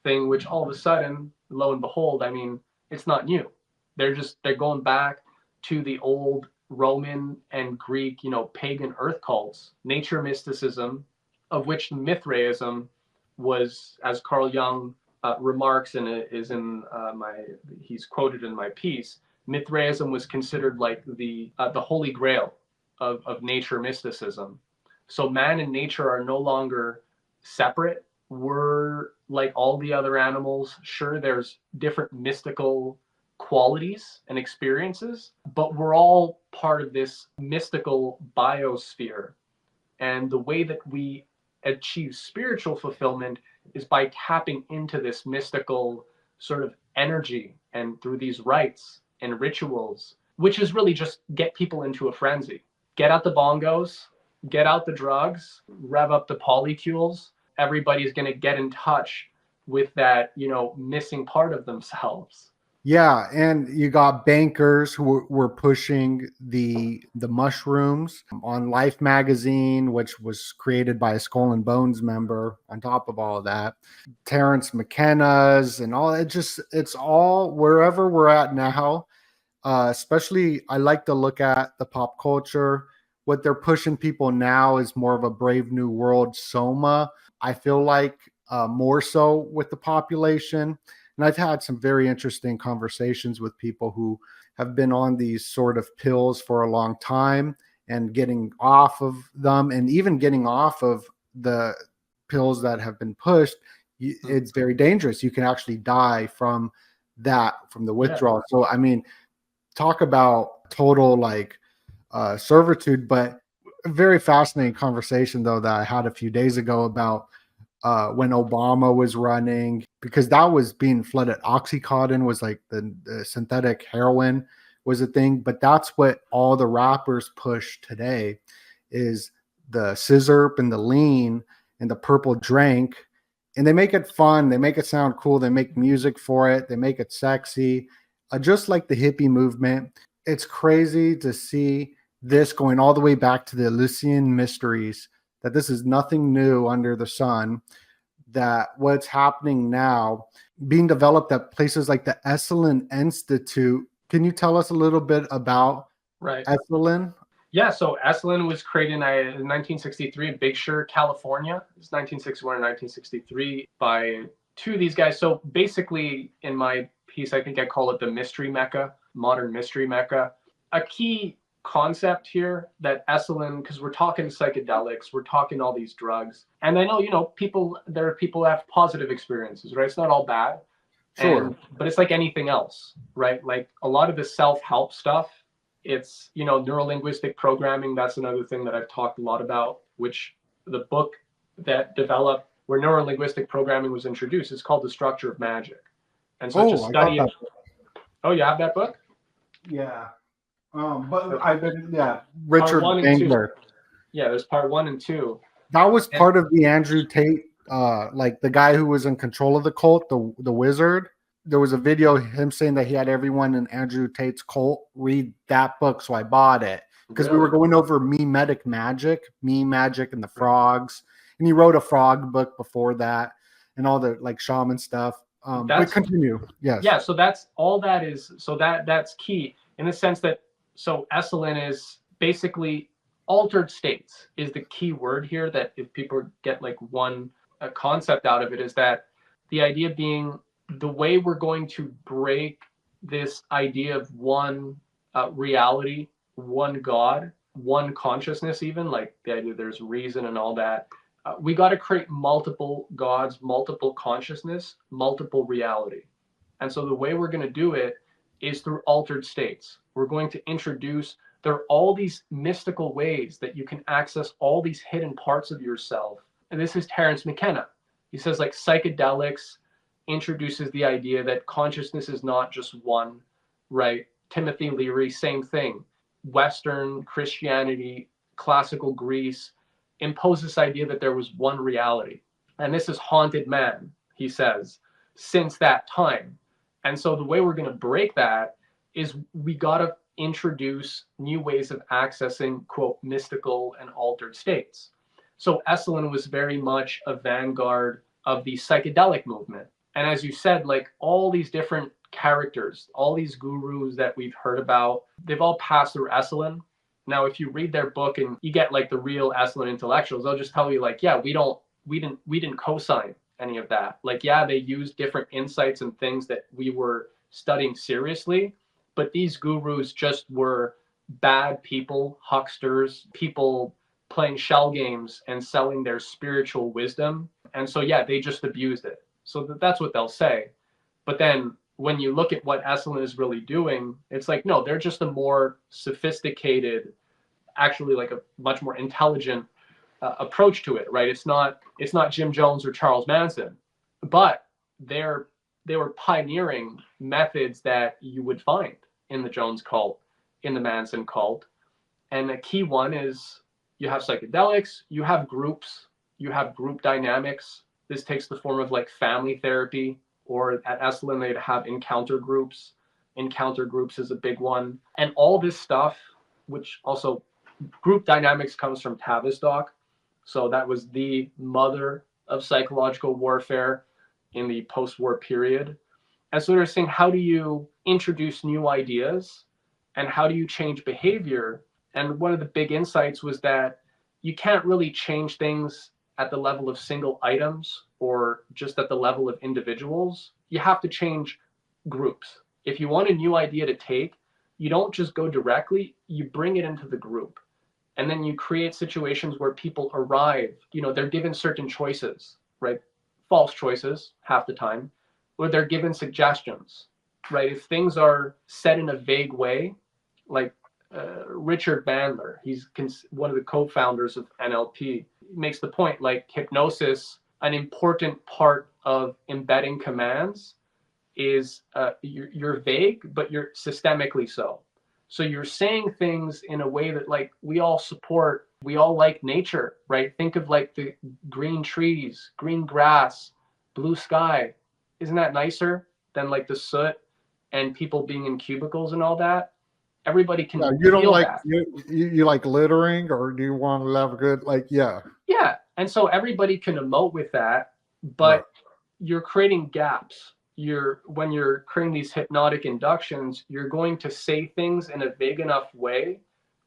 thing, which all of a sudden, lo and behold, I mean, it's not new. They're going back to the old Roman and Greek, you know, pagan earth cults, nature mysticism, of which Mithraism was, as Carl Jung remarks and is in he's quoted in my piece, Mithraism was considered like the holy grail of nature mysticism. So man and nature are no longer separate. We're like all the other animals. Sure, there's different mystical qualities and experiences, but we're all part of this mystical biosphere. And the way that we achieve spiritual fulfillment is by tapping into this mystical sort of energy and through these rites and rituals, which is really just get people into a frenzy. Get out the bongos, get out the drugs, rev up the polycules. Everybody's going to get in touch with that, missing part of themselves. Yeah, and you got bankers who were pushing the mushrooms on Life magazine, which was created by a Skull and Bones member. On top of all of that, Terrence McKenna's and all it it's all wherever we're at now. Especially, I like to look at the pop culture. What they're pushing people now is more of a Brave New World soma. I feel like more so with the population. And I've had some very interesting conversations with people who have been on these sort of pills for a long time and getting off of them, and even getting off of the pills that have been pushed. It's very dangerous. You can actually die from the withdrawal. Yeah. So, I mean, talk about total servitude, but a very fascinating conversation though that I had a few days ago about when Obama was running, because that was being flooded. Oxycontin was like the synthetic heroin was a thing, but that's what all the rappers push today is the scissor and the lean and the purple drink. And they make it fun. They make it sound cool. They make music for it. They make it sexy. Just like the hippie movement. It's crazy to see this going all the way back to the Eleusinian mysteries, that this is nothing new under the sun, that what's happening now being developed at places like the Elyn Institute. Can you tell us a little bit about Elyn? Yeah, so Elyn was created in 1963 in Big Sur, California. It's 1961 and 1963 by two of these guys. So basically, in my piece, I think I call it the mystery mecca, modern mystery mecca. A key concept here that Elyn, because we're talking psychedelics, we're talking all these drugs, and I know there are people who have positive experiences, right? It's not all bad, sure, but it's like anything else, right? Like a lot of the self-help stuff, it's neuro-linguistic programming. That's another thing that I've talked a lot about, which the book that developed where neuro-linguistic programming was introduced is called The Structure of Magic, and so it's a study of. Oh, you have that book? Yeah. But I've been, Richard Bangler. Yeah, there's part 1 and 2. That was part of the Andrew Tate, like the guy who was in control of the cult, the wizard. There was a video of him saying that he had everyone in Andrew Tate's cult read that book, so I bought it because we were going over memetic magic, meme magic, and the frogs. And he wrote a frog book before that, and all the like shaman stuff. But continue, yes. Yeah, so that's all that is. So that's key in the sense that. So Elyn is basically altered states is the key word here, that if people get like one concept out of it, is that the idea being the way we're going to break this idea of one reality, one God, one consciousness, even like the idea there's reason and all that. We got to create multiple gods, multiple consciousness, multiple reality. And so the way we're going to do it is through altered states. We're going to introduce, there are all these mystical ways that you can access all these hidden parts of yourself. And this is Terrence McKenna. He says like psychedelics introduces the idea that consciousness is not just one, right? Timothy Leary, same thing. Western Christianity, classical Greece impose this idea that there was one reality. And this has haunted man, he says, since that time. And so the way we're going to break that is we got to introduce new ways of accessing, quote, mystical and altered states. So Elyn was very much a vanguard of the psychedelic movement. And as you said, like all these different characters, all these gurus that we've heard about, they've all passed through Elyn. Now, if you read their book and you get like the real Elyn intellectuals, they'll just tell you like, yeah, we didn't co-sign any of that. Like, yeah, they used different insights and things that we were studying seriously, but these gurus just were bad people, hucksters, people playing shell games and selling their spiritual wisdom. And so, yeah, they just abused it. So that's what they'll say. But then when you look at what Esalen is really doing, it's like, no, they're just a more sophisticated, actually like a much more intelligent approach to it, right? It's not Jim Jones or Charles Manson, but they were pioneering methods that you would find in the Jones cult, in the Manson cult. And a key one is you have psychedelics, you have groups, you have group dynamics. This takes the form of like family therapy, or at Esalen, they'd have encounter groups. Encounter groups is a big one. And all this stuff, which also group dynamics comes from Tavistock. So that was the mother of psychological warfare in the post-war period. And so they're saying, how do you introduce new ideas and how do you change behavior? And one of the big insights was that you can't really change things at the level of single items or just at the level of individuals. You have to change groups. If you want a new idea to take, you don't just go directly, you bring it into the group. And then you create situations where people arrive, they're given certain choices, right? False choices half the time, or they're given suggestions, right? If things are said in a vague way, like Richard Bandler, he's one of the co-founders of NLP, makes the point, like hypnosis, an important part of embedding commands is you're vague, but you're systemically so. So you're saying things in a way that like we all support, we all like nature, right? Think of like the green trees, green grass, blue sky. Isn't that nicer than like the soot and people being in cubicles and all that? Everybody can you don't feel like that. you like littering, or do you want to have a good Yeah. And so everybody can emote with that, but right. you're creating gaps. When you're creating these hypnotic inductions, you're going to say things in a vague enough way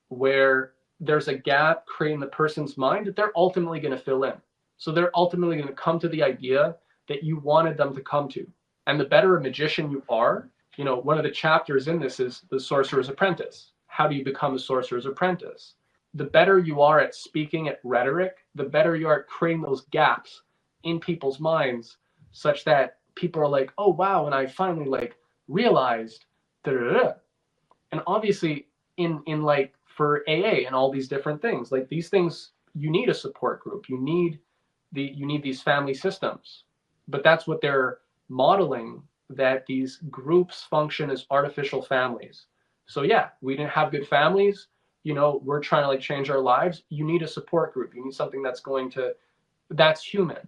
where there's a gap creating the person's mind that they're ultimately going to fill in. So they're ultimately going to come to the idea that you wanted them to come to. And the better a magician you are, one of the chapters in this is the Sorcerer's Apprentice. How do you become a Sorcerer's Apprentice? The better you are at speaking at rhetoric, the better you are at creating those gaps in people's minds, such that people are like, oh wow, and I finally like realized da-da-da. And obviously in like for AA and all these different things, like these things, you need a support group, you need these family systems. But that's what they're modeling, that these groups function as artificial families. So yeah, we didn't have good families, we're trying to like change our lives. You need a support group, you need something that's human.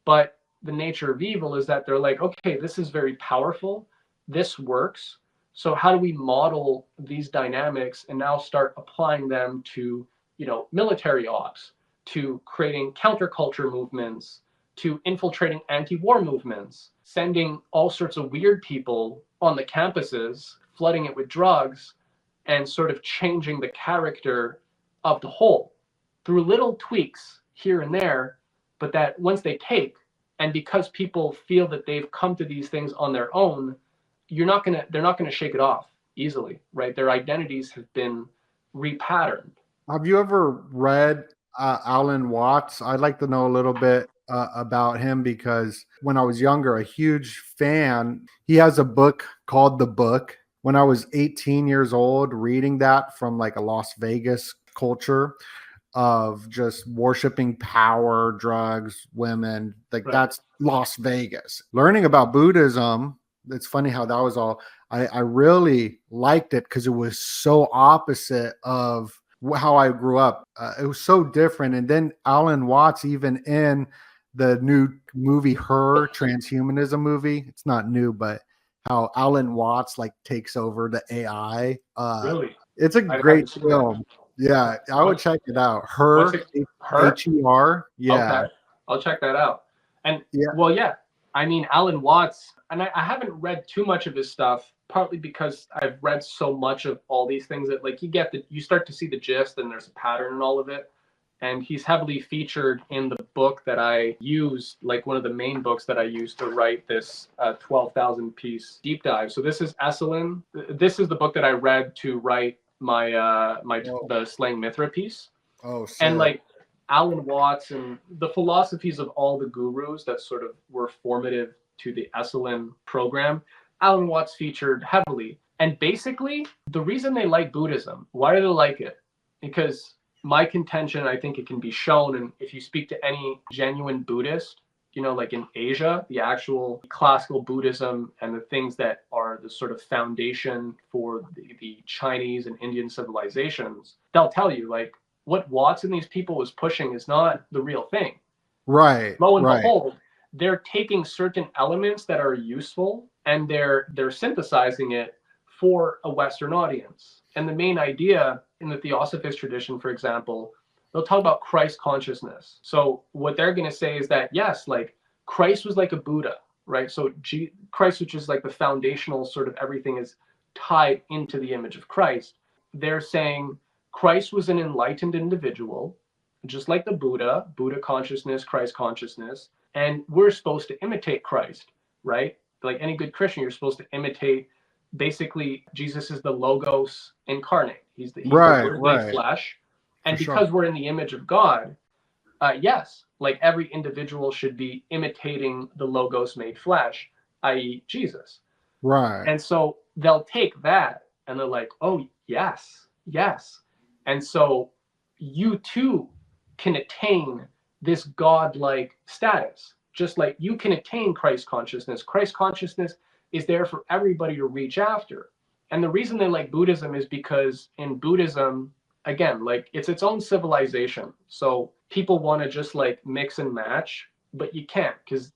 But the nature of evil is that they're like, okay, this is very powerful, this works, so how do we model these dynamics and now start applying them to military ops, to creating counterculture movements, to infiltrating anti-war movements, sending all sorts of weird people on the campuses, flooding it with drugs, and sort of changing the character of the whole through little tweaks here and there, but that once they take, and because people feel that they've come to these things on their own, they're not gonna shake it off easily, right? Their identities have been repatterned. Have you ever read Alan Watts? I'd like to know a little bit about him, because when I was younger, a huge fan. He has a book called The Book. When I was 18 years old, reading that from like a Las Vegas culture of just worshiping power, drugs, women, like Right. that's Las Vegas. Learning about Buddhism, it's funny how that was all. I really liked it because it was so opposite of how I grew up. It was so different. And then Alan Watts, even in the new movie Her, transhumanism movie, it's not new, but how Alan Watts like takes over the AI. Really? It's a I great haven't seen that. film. Yeah, I would check it out. What's Her, it? Her? Her. Yeah, Okay, I'll check that out. And yeah. well, yeah, I mean, Alan Watts, and I haven't read too much of his stuff, partly because I've read so much of all these things that like you start to see the gist and there's a pattern in all of it. And he's heavily featured in the book that I used, like one of the main books that I used to write this 12,000 piece deep dive. So this is Esalen. This is the book that I read to write my the Slaying Mithra piece. Oh, And sick. like Alan Watts and the philosophies of all the gurus that sort of were formative to the Esalen program. Alan Watts featured heavily. And basically, the reason they like Buddhism, why do they like it? Because my contention, I think it can be shown, and if you speak to any genuine Buddhist, like in Asia, the actual classical Buddhism and the things that are the sort of foundation for the Chinese and Indian civilizations, they'll tell you, like, what Watts and these people was pushing is not the real thing. Right. Lo and Right. behold, they're taking certain elements that are useful and they're synthesizing it for a Western audience. And the main idea in the Theosophist tradition, for example, they'll talk about Christ consciousness. So what they're going to say is that, yes, like Christ was like a Buddha, right? So Christ, which is like the foundational sort of everything is tied into the image of Christ. They're saying Christ was an enlightened individual, just like the Buddha consciousness, Christ consciousness. And we're supposed to imitate Christ, right? Like any good Christian, you're supposed to imitate. Basically, Jesus is the Logos incarnate. He's the Word made flesh. And because we're in the image of God, yes, like every individual should be imitating the Logos made flesh, i.e. Jesus. Right. And so they'll take that and they're like, oh, yes. And so you too can attain this godlike status, just like you can attain Christ consciousness. Christ consciousness is there for everybody to reach after. And the reason they like Buddhism is because in Buddhism, again, like it's its own civilization. So people want to just like mix and match, but you can't, because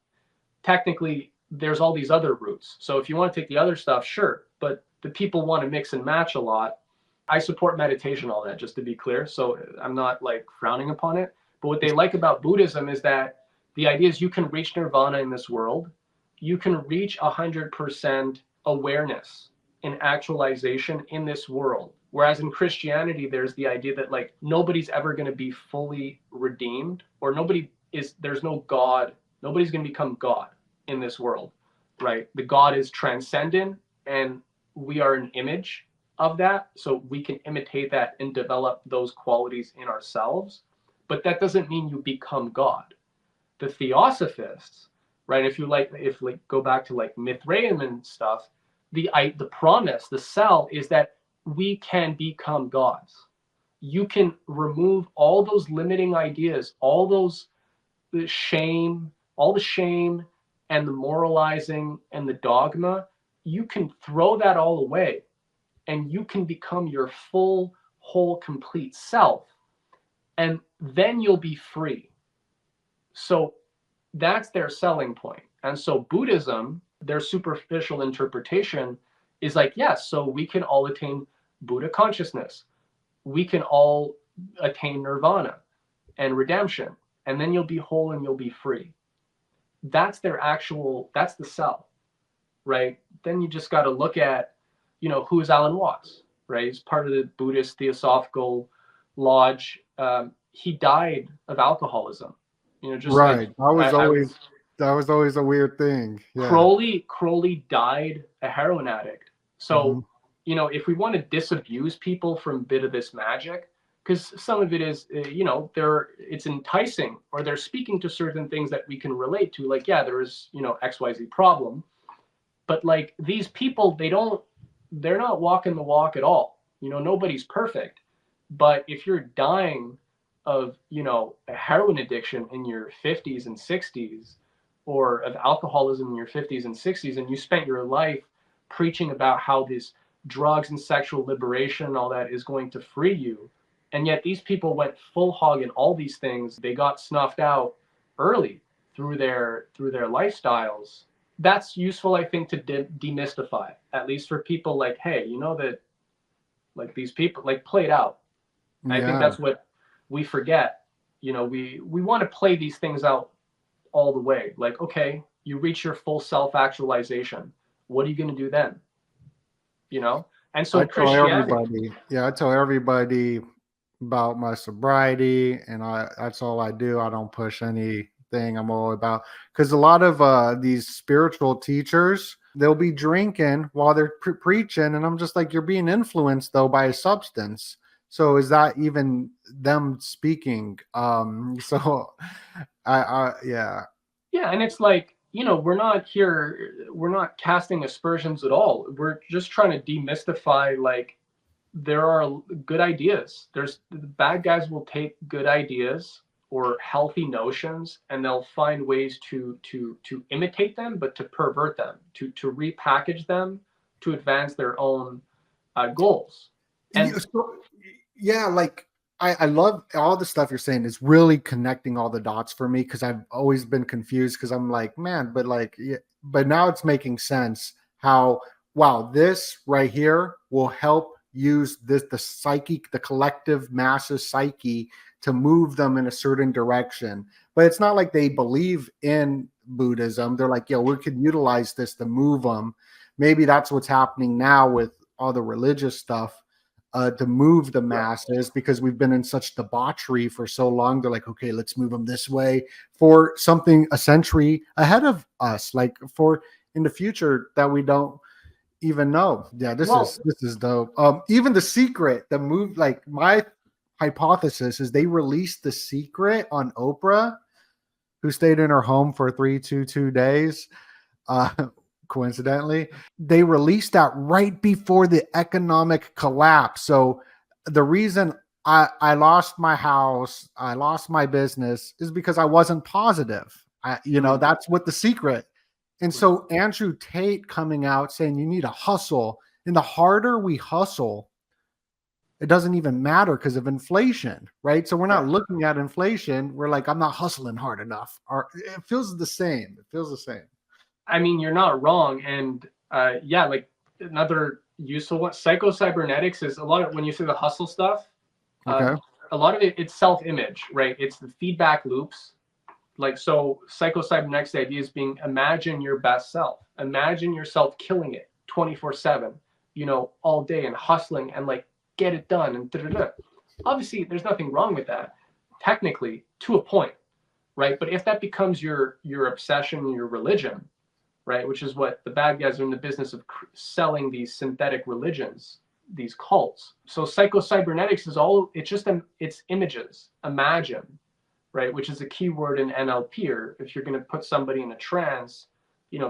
technically there's all these other routes. So if you want to take the other stuff, sure, but the people want to mix and match a lot. I support meditation, all that, just to be clear. So I'm not like frowning upon it. But what they like about Buddhism is that the idea is you can reach nirvana in this world. You can reach 100% awareness and actualization in this world. Whereas in Christianity, there's the idea that like nobody's ever going to be fully redeemed, or there's no God. Nobody's going to become God in this world, right? The God is transcendent and we are an image of that. So we can imitate that and develop those qualities in ourselves. But that doesn't mean you become God. The Theosophists, right? If go back to like Mithraism and stuff, the promise, the sell is that we can become gods. You can remove all those limiting ideas, all the shame and the moralizing and the dogma. You can throw that all away and you can become your full, whole, complete self. And then you'll be free. So that's their selling point. And so Buddhism, their superficial interpretation is like, yes, so we can all attain Buddha consciousness. We can all attain nirvana and redemption. And then you'll be whole and you'll be free. That's that's the sell, right? Then you just got to look at, who is Alan Watts, right? He's part of the Buddhist Theosophical Lodge. He died of alcoholism, just right. like That was always a weird thing. Yeah. Crowley died a heroin addict. So, if we want to disabuse people from a bit of this magic, because some of it is, it's enticing, or they're speaking to certain things that we can relate to. Like, yeah, there is, XYZ problem, but like these people, they're not walking the walk at all. Nobody's perfect. But if you're dying of, a heroin addiction in your 50s and 60s, or of alcoholism in your 50s and 60s, and you spent your life preaching about how this drugs and sexual liberation and all that is going to free you, and yet these people went full hog in all these things, they got snuffed out early through their lifestyles. That's useful, I think, to demystify, at least for people like, hey, that like these people like played out. And I think that's what we forget. We want to play these things out all the way. Like, okay, you reach your full self-actualization. What are you going to do then? And so I tell everybody about my sobriety, and that's all I do. I don't push anything. I'm all about, because a lot of these spiritual teachers, they'll be drinking while they're preaching, and I'm just like, you're being influenced though by a substance. So is that even them speaking? So yeah, and it's like, we're not casting aspersions at all. We're just trying to demystify, like, there are good ideas. There's the bad guys will take good ideas or healthy notions, and they'll find ways to imitate them, but to pervert them, to repackage them, to advance their own goals. And Yeah, like I love all the stuff you're saying is really connecting all the dots for me because I've always been confused because I'm like, man, but like, yeah, but now it's making sense how, wow, this right here will help use the psyche, the collective masses psyche to move them in a certain direction. But it's not like they believe in Buddhism. They're like, yo, we could utilize this to move them. Maybe that's what's happening now with all the religious stuff to move the masses because we've been in such debauchery for so long. They're like, okay, let's move them this way for something a century ahead of us, like for in the future that we don't even know. Yeah, this is dope. Even The Secret, the move, like my hypothesis is they released The Secret on Oprah, who stayed in her home for 322 days. Uh, coincidentally, they released that right before the economic collapse. So the reason I lost my house, I lost my business is because I wasn't positive. That's what The Secret. And so Andrew Tate coming out saying you need to hustle. And the harder we hustle, it doesn't even matter because of inflation, right? So we're not looking at inflation. We're like, I'm not hustling hard enough. Or it feels the same. It feels the same. I mean, you're not wrong. And like another useful one, psycho-cybernetics is a lot of, when you say the hustle stuff, Okay. a lot of it's self-image, right? It's the feedback loops. Like, so psycho-cybernetics, the idea is being, imagine your best self. Imagine yourself killing it 24/7, all day and hustling and like get it done and da-da-da. Obviously, there's nothing wrong with that, technically, to a point, right? But if that becomes your obsession, your religion, right, which is what the bad guys are in the business of selling, these synthetic religions, these cults. So psycho-cybernetics is it's images, imagine, right, which is a key word in NLP. Or if you're going to put somebody in a trance,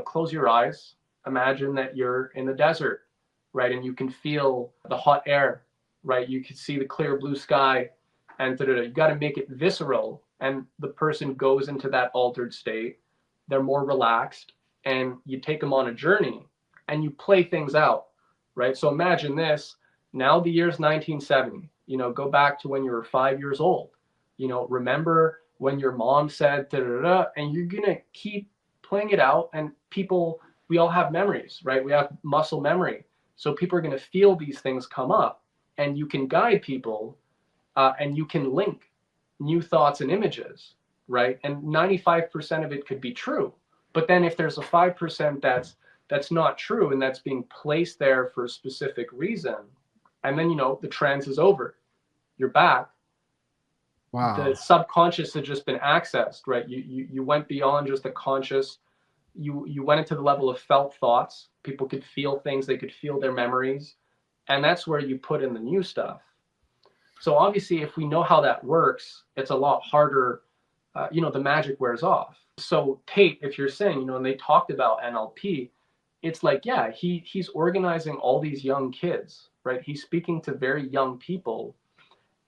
close your eyes, imagine that you're in the desert, right, and you can feel the hot air, right, you can see the clear blue sky, and you got to make it visceral, and the person goes into that altered state. They're more relaxed, and you take them on a journey and you play things out, right? So imagine this. Now the year's 1970. Go back to when you were 5 years old. Remember when your mom said da da da, and you're gonna keep playing it out. And people, we all have memories, right? We have muscle memory, so people are gonna feel these things come up, and you can guide people, and you can link new thoughts and images, right? And 95% of it could be true. But then if there's a 5% that's not true, and that's being placed there for a specific reason, and then the trance is over, you're back. Wow. The subconscious had just been accessed, right? You went beyond just the conscious. You went into the level of felt thoughts. People could feel things. They could feel their memories, and that's where you put in the new stuff. So obviously, if we know how that works, it's a lot harder. The magic wears off. So Tate, if you're saying, and they talked about NLP, it's like, yeah, he's organizing all these young kids, right? He's speaking to very young people,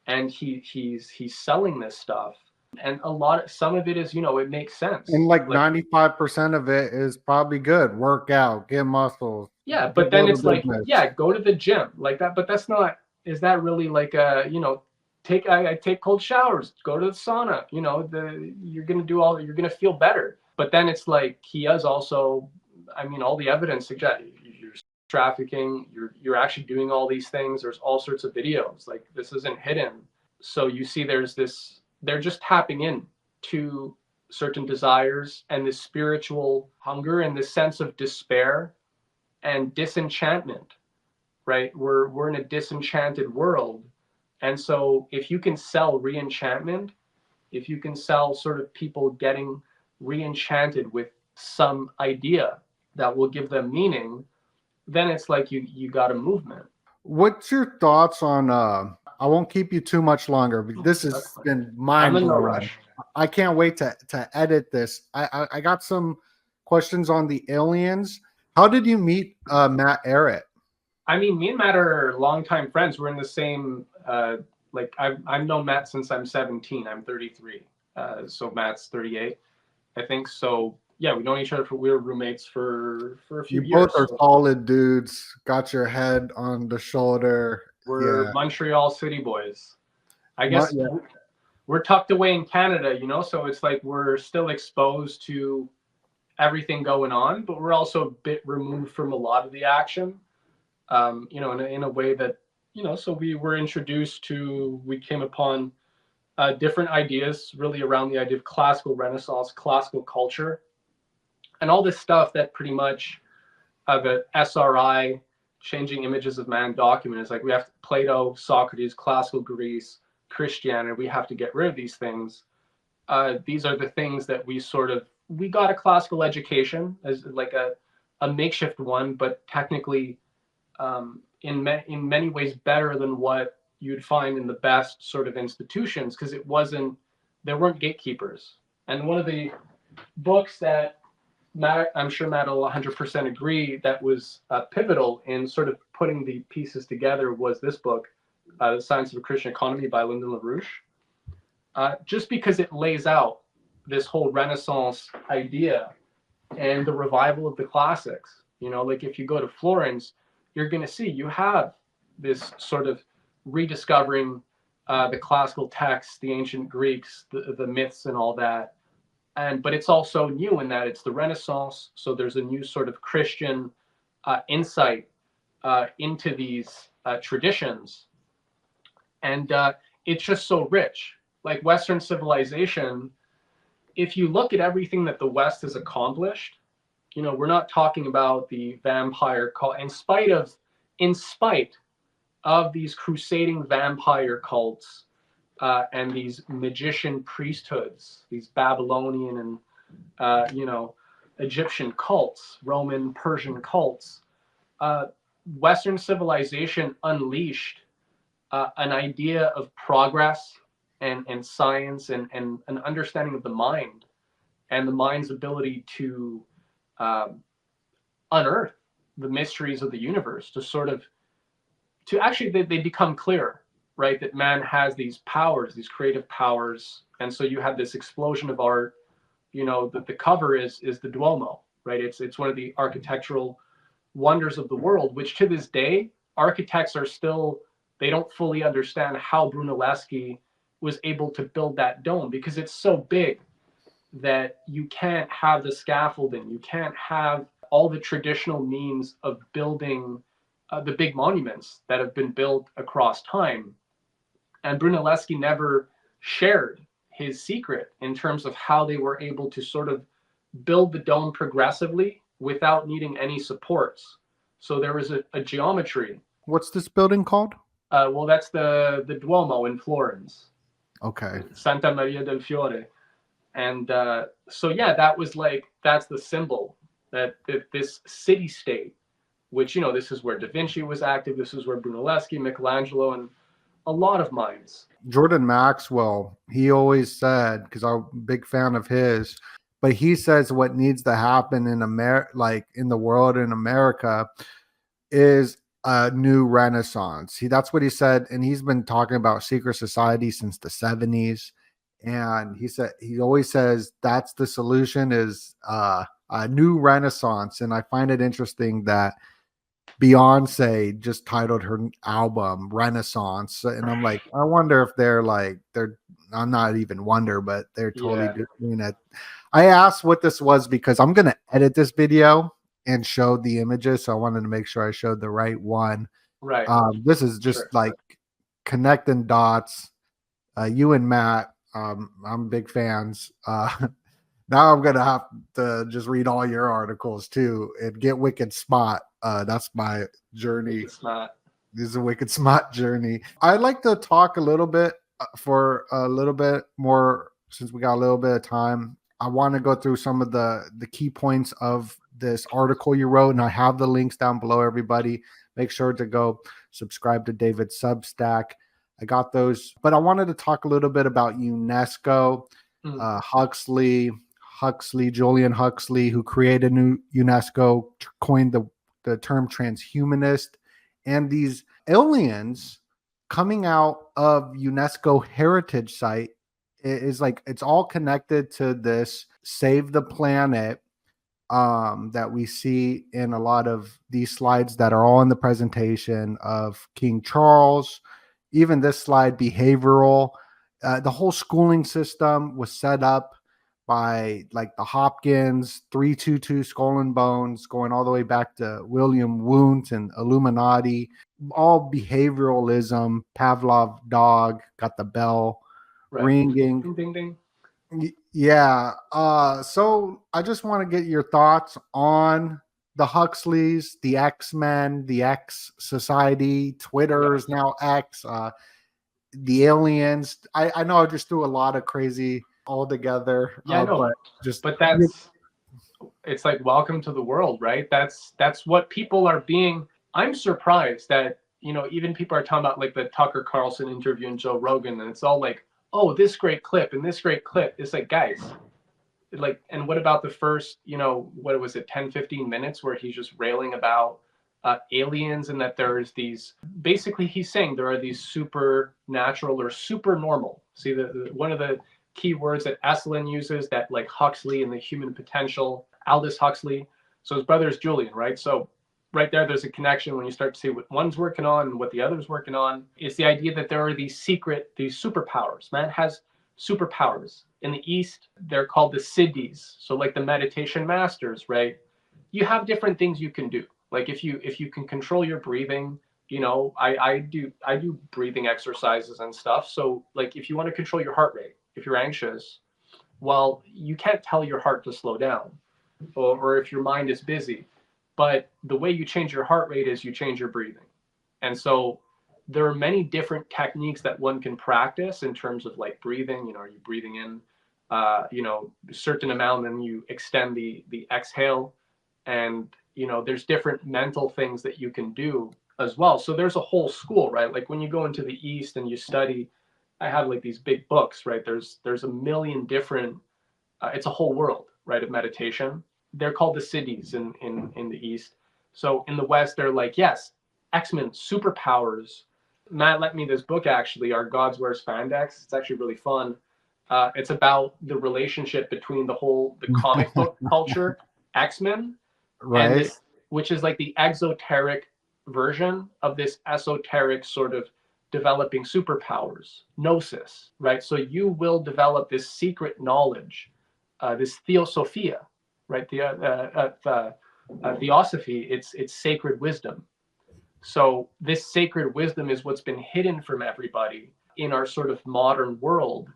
and he's selling this stuff. And some of it is, it makes sense. And like 95% of it is probably good. Work out, get muscles. Yeah, but then it's like, yeah, go to the gym like that. But that's not, is that really like I take cold showers, go to the sauna, you're going to feel better. But then it's like, he is also, all the evidence suggests you're trafficking, you're actually doing all these things. There's all sorts of videos, like this isn't hidden. So you see there's this, they're just tapping in to certain desires and this spiritual hunger and this sense of despair and disenchantment, right? We're in a disenchanted world. And so if you can sell re-enchantment, if you can sell sort of people getting re-enchanted with some idea that will give them meaning, then it's like you got a movement. What's your thoughts on I won't keep you too much longer, but this has been mind blowing. I can't wait to edit this. I got some questions on the aliens. How did you meet Matt Arrett? I mean, me and Matt are longtime friends. We're in the same, like, I've known Matt since I'm 17. I'm 33. So Matt's 38, I think. So, yeah, we've known each other we were roommates for a few You years. both are solid dudes. Got your head on the shoulder. We're Montreal City boys. I guess Yeah. we're tucked away in Canada, you know, so it's like we're still exposed to everything going on, but we're also a bit removed from a lot of the action, you know, in a way that, you know, so we came upon different ideas really around the idea of classical Renaissance, classical culture, and all this stuff that pretty much the SRI, Changing Images of Man document is like, we have Plato, Socrates, classical Greece, Christianity, we have to get rid of these things. These are the things that we got a classical education as like a makeshift one, but technically in many ways better than what you'd find in the best sort of institutions, because there weren't gatekeepers. And one of the books that Matt, I'm sure Matt will 100% agree, that was pivotal in sort of putting the pieces together was this book, The Science of a Christian Economy by Lyndon LaRouche. Just because it lays out this whole Renaissance idea and the revival of the classics. You know, like if you go to Florence, you're going to see you have this sort of rediscovering the classical texts, the ancient Greeks, the myths and all that. But it's also new in that it's the Renaissance. So there's a new sort of Christian insight into these traditions. And it's just so rich. Like Western civilization, if you look at everything that the West has accomplished, you know, we're not talking about the vampire cult, in spite of these crusading vampire cults and these magician priesthoods, these Babylonian and you know, Egyptian cults, Roman, Persian cults. Western civilization unleashed an idea of progress and science and an understanding of the mind and the mind's ability to unearth the mysteries of the universe, to actually they become clear, right? That man has these powers, these creative powers. And so you have this explosion of art. You know, the cover is the Duomo, right? It's one of the architectural wonders of the world, which to this day, architects are still, they don't fully understand how Brunelleschi was able to build that dome, because it's so big that you can't have the scaffolding, you can't have all the traditional means of building the big monuments that have been built across time. And Brunelleschi never shared his secret in terms of how they were able to sort of build the dome progressively without needing any supports. So there was a geometry. What's this building called? Well, that's the Duomo in Florence. Okay. Santa Maria del Fiore. And so, yeah, that's the symbol that this city-state, which, you know, this is where Da Vinci was active, this is where Brunelleschi, Michelangelo, and a lot of minds. Jordan Maxwell, he always said, because I'm a big fan of his, but he says what needs to happen in like in the world in America is a new renaissance. That's what he said, and he's been talking about secret society since the 70s. And he always says that's the solution, is a new renaissance. And I find it interesting that Beyonce just titled her album Renaissance. And I'm like, I wonder if I'm not even wonder, but they're totally doing it. I asked what this was because I'm going to edit this video and show the images. So I wanted to make sure I showed the right one. Right. This is just like connecting dots. You and Matt, I'm big fans. Now I'm gonna have to just read all your articles too and get Wicked Smart. That's my journey. This is a Wicked Smart journey. I'd like to talk a little bit for a little bit more, since we got a little bit of time. I want to go through some of the key points of this article you wrote, and I have the links down below. Everybody, make sure to go subscribe to David's Substack. I got those, but I wanted to talk a little bit about UNESCO, Huxley, Huxley, Julian Huxley, who created UNESCO, coined the term transhumanist, and these aliens coming out of UNESCO heritage site is like it's all connected to this save the planet that we see in a lot of these slides that are all in the presentation of King Charles. Even this slide, behavioral. The whole schooling system was set up by like the Hopkins 322 Skull and Bones, going all the way back to William Wundt and Illuminati. All behavioralism. Pavlov dog got the bell ringing. Ding, ding, ding. Yeah. So I just want to get your thoughts on the Huxleys, the X-Men, the X Society, Twitter is now X, the aliens. I know I just threw a lot of crazy all together. Yeah, no, but that's it's like welcome to the world, right? That's what people are being. I'm surprised that, you know, even people are talking about like the Tucker Carlson interview and Joe Rogan, and it's all like, oh, this great clip and this great clip. It's like, guys, like, and what about the first, you know, what was it, 10-15 minutes where he's just railing about aliens, and that there's these, basically he's saying there are these supernatural or super normal. See, the one of the key words that Elyn uses, that like Huxley and the human potential, Aldous Huxley. So his brother is Julian, right? So right there's a connection when you start to see what one's working on and what the other's working on. It's the idea that there are these superpowers. Man has superpowers. In the East, they're called the siddhis. So like the meditation masters, right? You have different things you can do. Like if you can control your breathing, you know, I do breathing exercises and stuff. So like if you want to control your heart rate, if you're anxious, well, you can't tell your heart to slow down, or if your mind is busy. But the way you change your heart rate is you change your breathing. And so there are many different techniques that one can practice in terms of like breathing. You know, are you breathing in, you know, a certain amount, and then you extend the exhale. And, you know, there's different mental things that you can do as well. So there's a whole school, right? Like when you go into the East and you study, I have like these big books, right? There's a million different, it's a whole world, right, of meditation. They're called the siddhis in the East. So in the West, they're like, yes, X-Men, superpowers. Matt lent me this book, actually, Our Gods Wear Spandex. It's actually really fun. It's about the relationship between the comic book culture, X-Men, right, and this, which is like the exoteric version of this esoteric sort of developing superpowers, gnosis, right? So you will develop this secret knowledge, this theosophia, right? The theosophy, it's sacred wisdom. So this sacred wisdom is what's been hidden from everybody in our sort of modern world.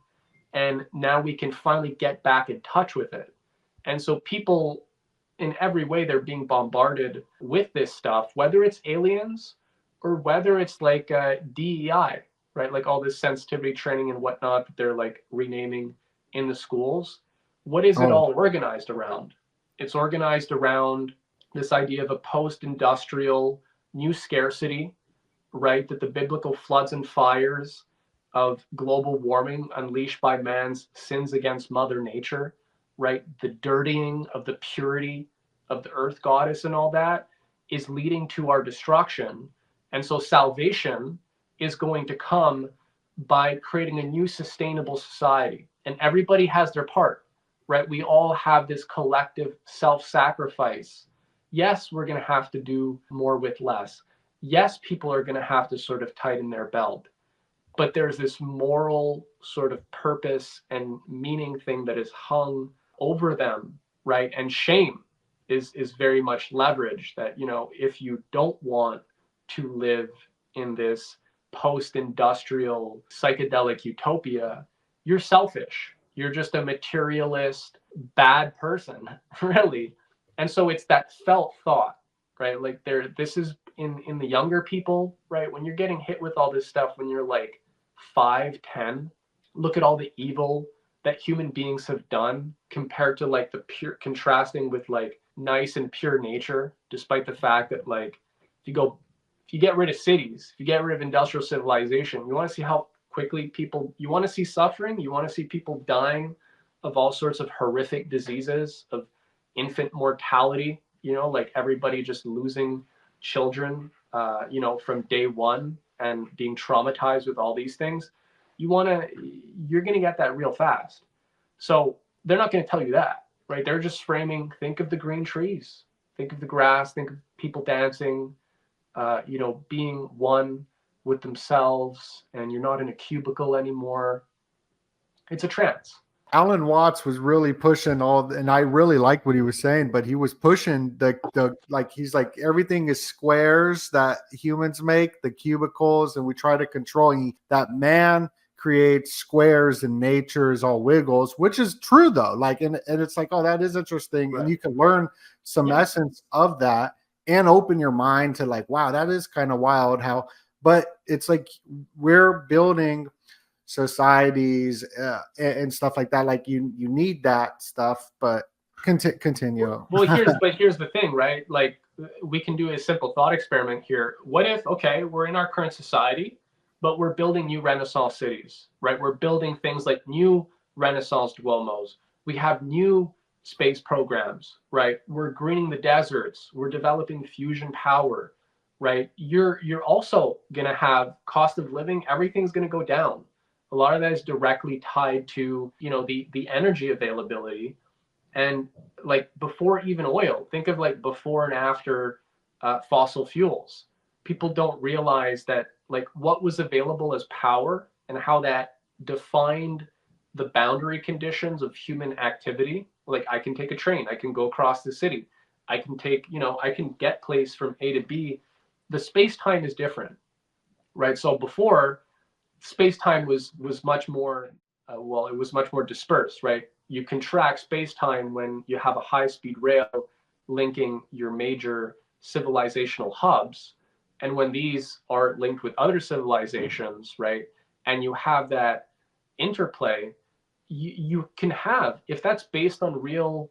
And now we can finally get back in touch with it. And so people, in every way, they're being bombarded with this stuff, whether it's aliens or whether it's like DEI, right? Like all this sensitivity training and whatnot that they're like renaming in the schools. What is it all organized around? It's organized around this idea of a post-industrial new scarcity, right? That the biblical floods and fires of global warming unleashed by man's sins against Mother Nature, right? The dirtying of the purity of the earth goddess and all that is leading to our destruction. And so salvation is going to come by creating a new sustainable society. And everybody has their part, right? We all have this collective self-sacrifice. Yes, we're going to have to do more with less. Yes, people are going to have to sort of tighten their belt. But there's this moral sort of purpose and meaning thing that is hung over them, right? And shame is very much leveraged, that, you know, if you don't want to live in this post-industrial psychedelic utopia, you're selfish. You're just a materialist, bad person, really. And so it's that felt thought, right? Like this is in the younger people, right? When you're getting hit with all this stuff, when you're like 5, 10, look at all the evil that human beings have done compared to like the pure, contrasting with like nice and pure nature, despite the fact that like if you get rid of cities, if you get rid of industrial civilization, you want to see how quickly people, you want to see suffering, you want to see people dying of all sorts of horrific diseases, of infant mortality, like everybody just losing children, from day one and being traumatized with all these things. You're going to get that real fast. So they're not going to tell you that, right? They're just framing, think of the green trees, think of the grass, think of people dancing, being one with themselves, and you're not in a cubicle anymore. It's a trance. Alan Watts was really pushing and I really like what he was saying, but he was pushing the like, he's like, everything is squares that humans make, the cubicles, and we try to control that man creates squares and nature is all wiggles, which is true though. Like, and it's like, oh, that is interesting. Right. And you can learn some essence of that and open your mind to like, wow, that is kind of wild how, but it's like we're building societies and stuff like that. Like you need that stuff, but continue. Well, here's the thing, right? Like we can do a simple thought experiment here. What if, okay, we're in our current society, but we're building new Renaissance cities, right? We're building things like new Renaissance Duomos. We have new space programs, right? We're greening the deserts. We're developing fusion power, right? You're also going to have cost of living. Everything's going to go down. A lot of that is directly tied to, the energy availability. And like before even oil, think of like before and after fossil fuels. People don't realize that like what was available as power and how that defined the boundary conditions of human activity. Like I can take a train, I can go across the city, I can take, I can get place from A to B. The space-time is different, right? So before, space-time was much more, it was much more dispersed, right? You contract space-time when you have a high-speed rail linking your major civilizational hubs. And when these are linked with other civilizations, right, and you have that interplay, you can have, if that's based on real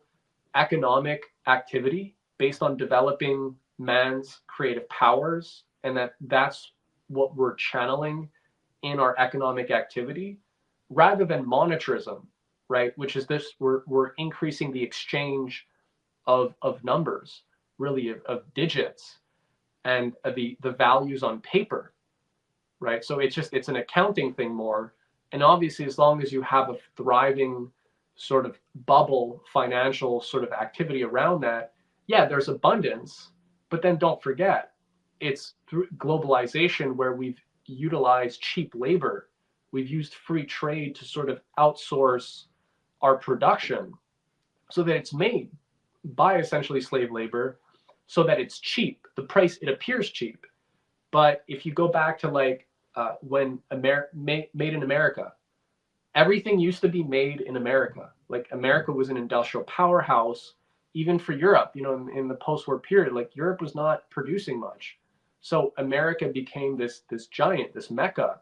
economic activity, based on developing man's creative powers, and that's what we're channeling in our economic activity, rather than monetarism, right, which is this, we're increasing the exchange of numbers, really of digits, and the values on paper, right? So it's an accounting thing more. And obviously, as long as you have a thriving sort of bubble financial sort of activity around that, yeah, there's abundance. But then don't forget, it's through globalization where we've utilized cheap labor. We've used free trade to sort of outsource our production so that it's made by essentially slave labor, so that it's cheap. The price, it appears cheap. But if you go back to like when made in America, everything used to be made in America. Like America was an industrial powerhouse, even for Europe, in the post-war period. Like Europe was not producing much. So America became this giant, this mecca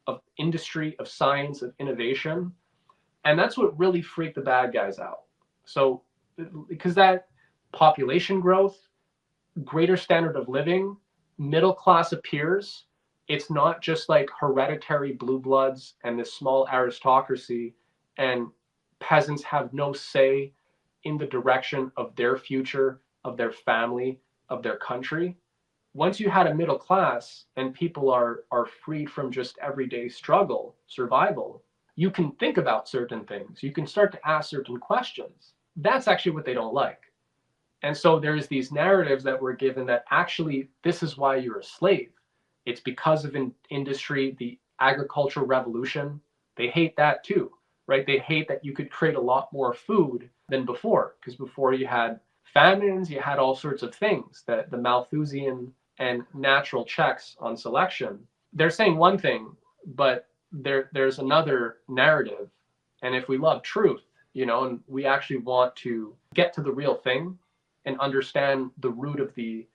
of industry, of science, of innovation. And that's what really freaked the bad guys out. So because that population growth, greater standard of living, middle class appears. It's not just like hereditary blue bloods and this small aristocracy, and peasants have no say in the direction of their future, of their family, of their country. Once you had a middle class and people are freed from just everyday struggle, survival, you can think about certain things. You can start to ask certain questions. That's actually what they don't like. And so there's these narratives that we're given that actually this is why you're a slave. It's because of industry, the agricultural revolution. They hate that too, right? They hate that you could create a lot more food than before, because before you had famines, you had all sorts of things, that the Malthusian and natural checks on selection. They're saying one thing, but there's another narrative. And if we love truth, and we actually want to get to the real thing and understand the root of the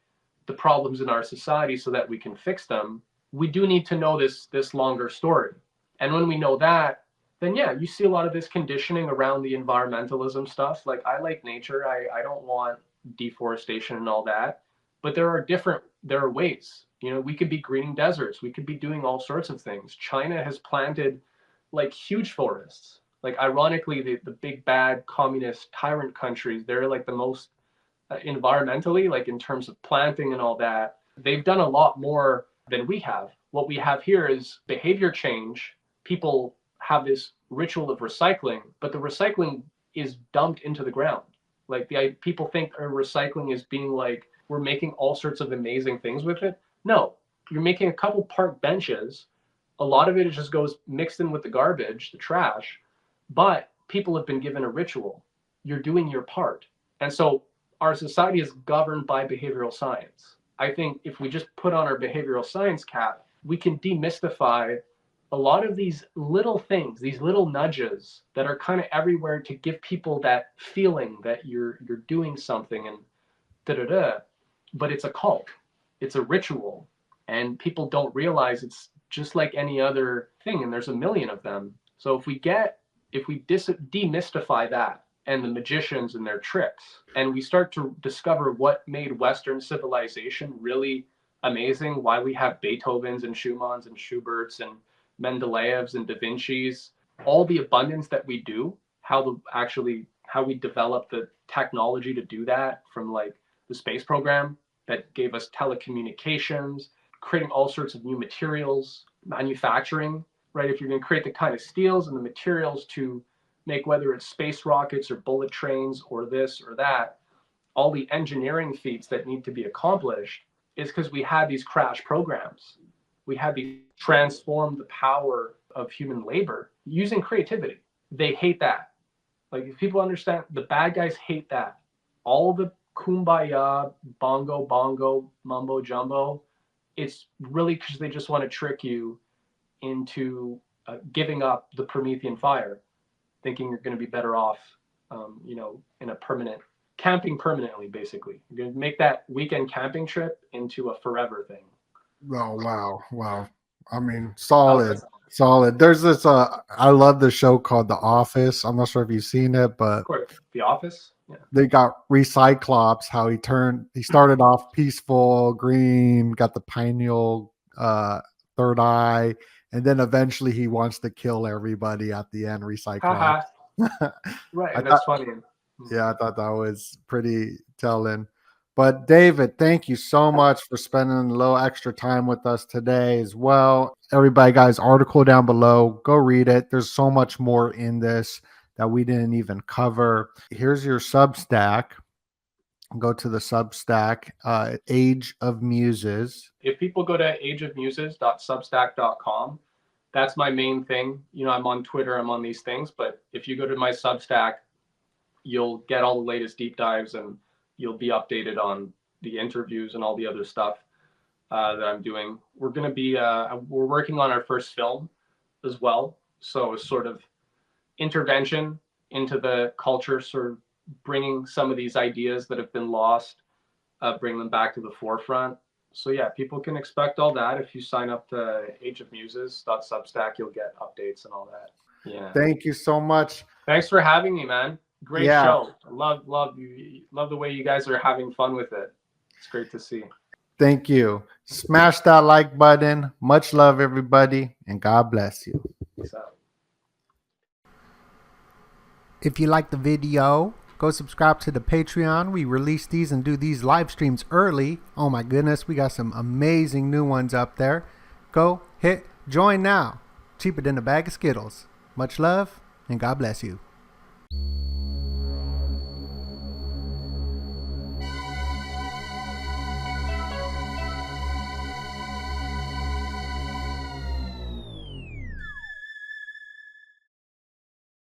problems in our society so that we can fix them, we do need to know this longer story. And when we know that, then yeah, you see a lot of this conditioning around the environmentalism stuff. Like, I like nature. I don't want deforestation and all that. But there are ways. We could be greening deserts. We could be doing all sorts of things. China has planted like huge forests. Like, ironically, the big bad communist tyrant countries, they're like the most environmentally, like in terms of planting and all that, they've done a lot more than we have. What we have here is behavior change. People have this ritual of recycling, but the recycling is dumped into the ground. Like, people think recycling is being like, we're making all sorts of amazing things with it. No, you're making a couple park benches. A lot of it just goes mixed in with the garbage, the trash, but people have been given a ritual. You're doing your part. And so our society is governed by behavioral science. I think if we just put on our behavioral science cap, we can demystify a lot of these little things, these little nudges that are kind of everywhere to give people that feeling that you're doing something and da-da-da. But it's a cult, it's a ritual, and people don't realize it's just like any other thing, and there's a million of them. So if we demystify that and the magicians and their tricks, and we start to discover what made Western civilization really amazing, why we have Beethovens and Schumanns and Schuberts and Mendeleevs and Da Vinci's, all the abundance that we do, how we develop the technology to do that, from like the space program that gave us telecommunications, creating all sorts of new materials, manufacturing, right? If you're going to create the kind of steels and the materials to make, whether it's space rockets or bullet trains or this or that, all the engineering feats that need to be accomplished, is because we had these crash programs. We had these transform the power of human labor using creativity. They hate that. Like, if people understand, the bad guys hate that. All the kumbaya, bongo, mumbo jumbo, it's really because they just want to trick you into giving up the Promethean fire, thinking you're going to be better off, in a camping permanently, basically. You're going to make that weekend camping trip into a forever thing. Oh, wow. I mean, solid. There's this, I love the show called The Office. I'm not sure if you've seen it, but of course, The Office. Yeah. They got Recyclops, how he started off peaceful, green, got the pineal third eye, and then eventually he wants to kill everybody at the end, Recyclops. Right, that's funny. Yeah, I thought that was pretty telling. But David, thank you so much for spending a little extra time with us today as well. Everybody got his article down below. Go read it. There's so much more in this that we didn't even cover. Here's your Substack. Go to the Substack, Age of Muses. If people go to ageofmuses.substack.com, that's my main thing. I'm on Twitter, I'm on these things, but if you go to my Substack, you'll get all the latest deep dives, and you'll be updated on the interviews and all the other stuff that I'm doing. We're going to be, we're working on our first film as well. So it's sort of intervention into the culture, sort of bringing some of these ideas that have been lost, bring them back to the forefront. So yeah, people can expect all that. If you sign up to ageofmuses.substack, you'll get updates and all that. Yeah. Thank you so much. Thanks for having me, man. Great show. Love the way you guys are having fun with it. It's great to see. Thank you. Smash that like button. Much love, everybody, and God bless you. Peace out. If you like the video, go subscribe to the Patreon. We release these and do these live streams early. Oh my goodness, we got some amazing new ones up there. Go hit join now. Cheaper than a bag of Skittles. Much love, and God bless you.